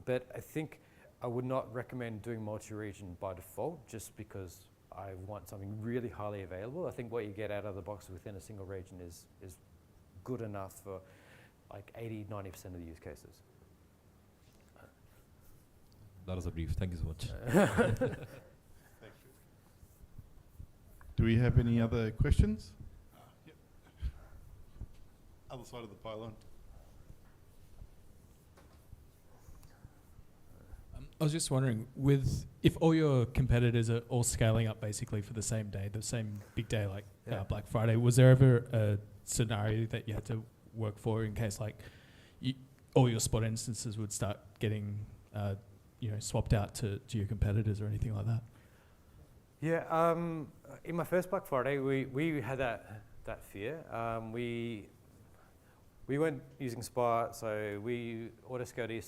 D: But I think I would not recommend doing multi-region by default just because I want something really highly available. I think what you get out of the box within a single region is good enough for like 80–90% of the use cases.
E: That was a brief. Thank you so much.
A: Thank you. Do we have any other questions? Yep. Other side of the pylon.
F: I was just wondering, if all your competitors are all scaling up basically for the same day, the same big day like Black Friday, was there ever a scenario that you had to work for in case like all your spot instances would start getting swapped out to your competitors or anything like that?
D: Yeah, in my first Black Friday, we had that fear. We weren't using Spot, so we autoscaled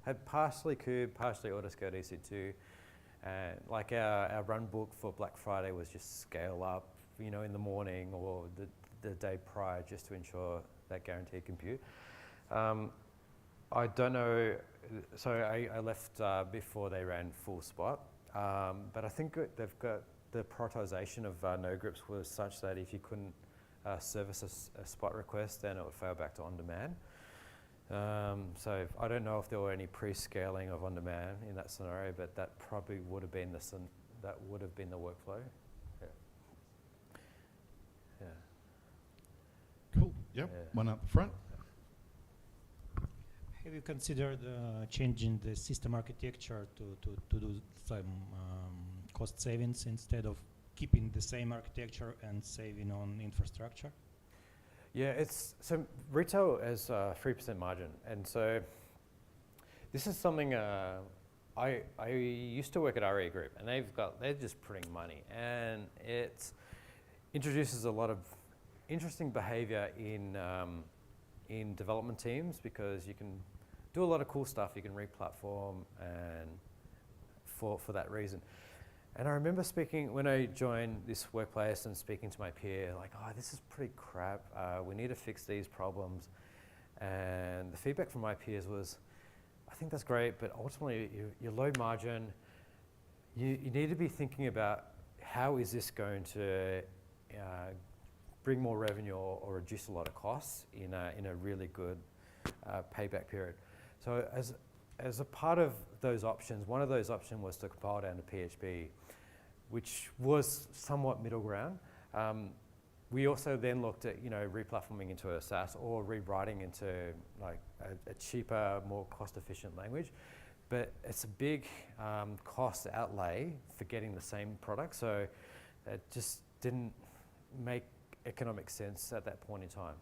D: had partially Kube, partially autoscaled EC2, and like our run book for Black Friday was just scale up, in the morning or the day prior, just to ensure that guaranteed compute. I don't know. So I left before they ran full Spot, but I think they've got the prioritization of node groups was such that if you couldn't service a Spot request, then it would fail back to on-demand. So I don't know if there were any pre-scaling of on-demand in that scenario, but that probably would have been the workflow. Yeah.
A: Cool. Yep.
D: Yeah.
A: One up the front.
G: Have you considered changing the system architecture to do some cost savings instead of keeping the same architecture and saving on infrastructure?
D: Yeah, so retail has 3% margin, and so this is something I used to work at RE Group, and they're just printing money, and it introduces a lot of interesting behavior in development teams because you can do a lot of cool stuff. You can re-platform and for that reason. And I remember speaking, when I joined this workplace and speaking to my peer, like, oh, this is pretty crap. We need to fix these problems. And the feedback from my peers was, I think that's great, but ultimately you're low margin. You need to be thinking about how is this going to bring more revenue or reduce a lot of costs in a really good payback period. So as a part of those options, one of those options was to compile down to PHP, which was somewhat middle ground. We also then looked at replatforming into a SaaS or rewriting into like a cheaper, more cost-efficient language. But it's a big cost outlay for getting the same product, so it just didn't make economic sense at that point in time.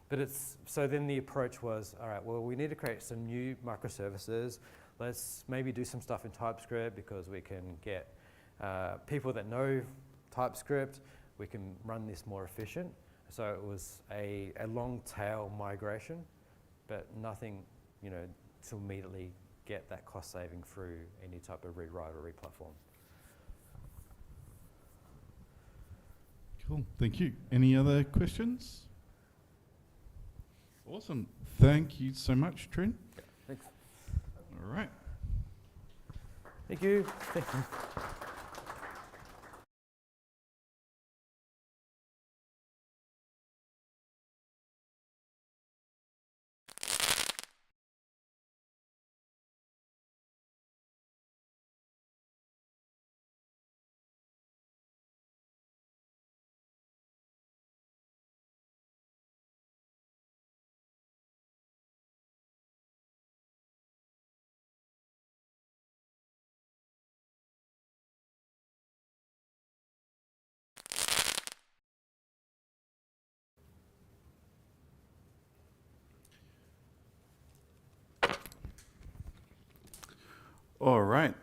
D: But so then the approach was, all right, well, we need to create some new microservices. Let's maybe do some stuff in TypeScript because we can get people that know TypeScript. We can run this more efficient. So it was a long tail migration, but nothing, to immediately get that cost saving through any type of rewrite or replatform.
A: Cool. Thank you. Any other questions? Awesome. Thank you so much, Trent.
D: Yeah, thanks.
A: All right.
D: Thank you.
A: All right.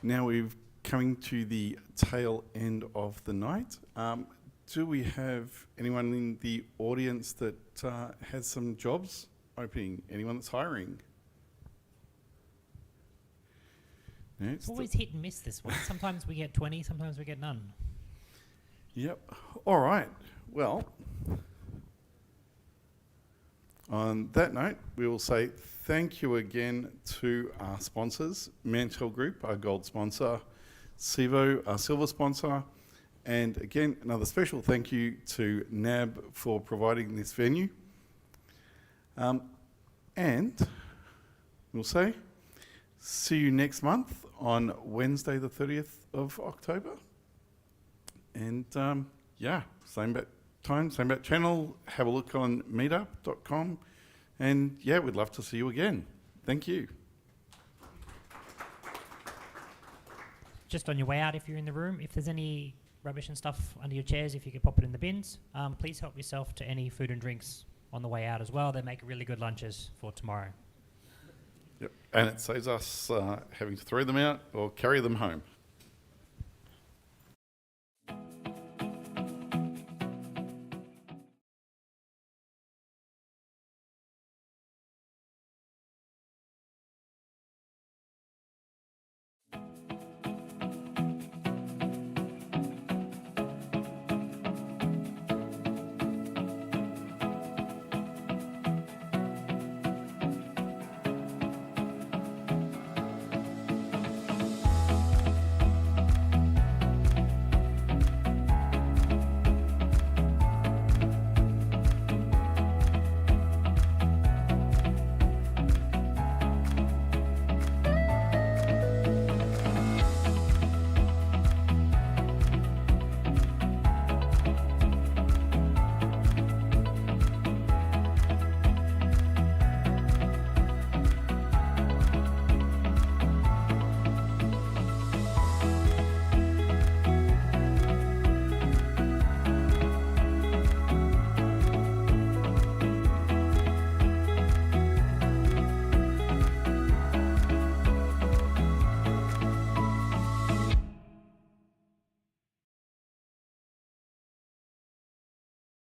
A: Now we're coming to the tail end of the night. Do we have anyone in the audience that has some jobs opening? Anyone that's hiring? Yeah,
H: It's always hit and miss this one. Sometimes we get 20, sometimes we get none.
A: Yep. All right. Well, on that note, we will say thank you again to our sponsors, Mantel Group, our gold sponsor, Civo, our silver sponsor, and again, another special thank you to NAB for providing this venue. And we'll say, see you next month on Wednesday, the 30th of October. And yeah, same bat time, same bat channel. Have a look on meetup.com. And yeah, we'd love to see you again. Thank you.
H: Just on your way out, if you're in the room, if there's any rubbish and stuff under your chairs, if you could pop it in the bins, please help yourself to any food and drinks on the way out as well. They make really good lunches for tomorrow.
A: Yep. And it saves us having to throw them out or carry them home.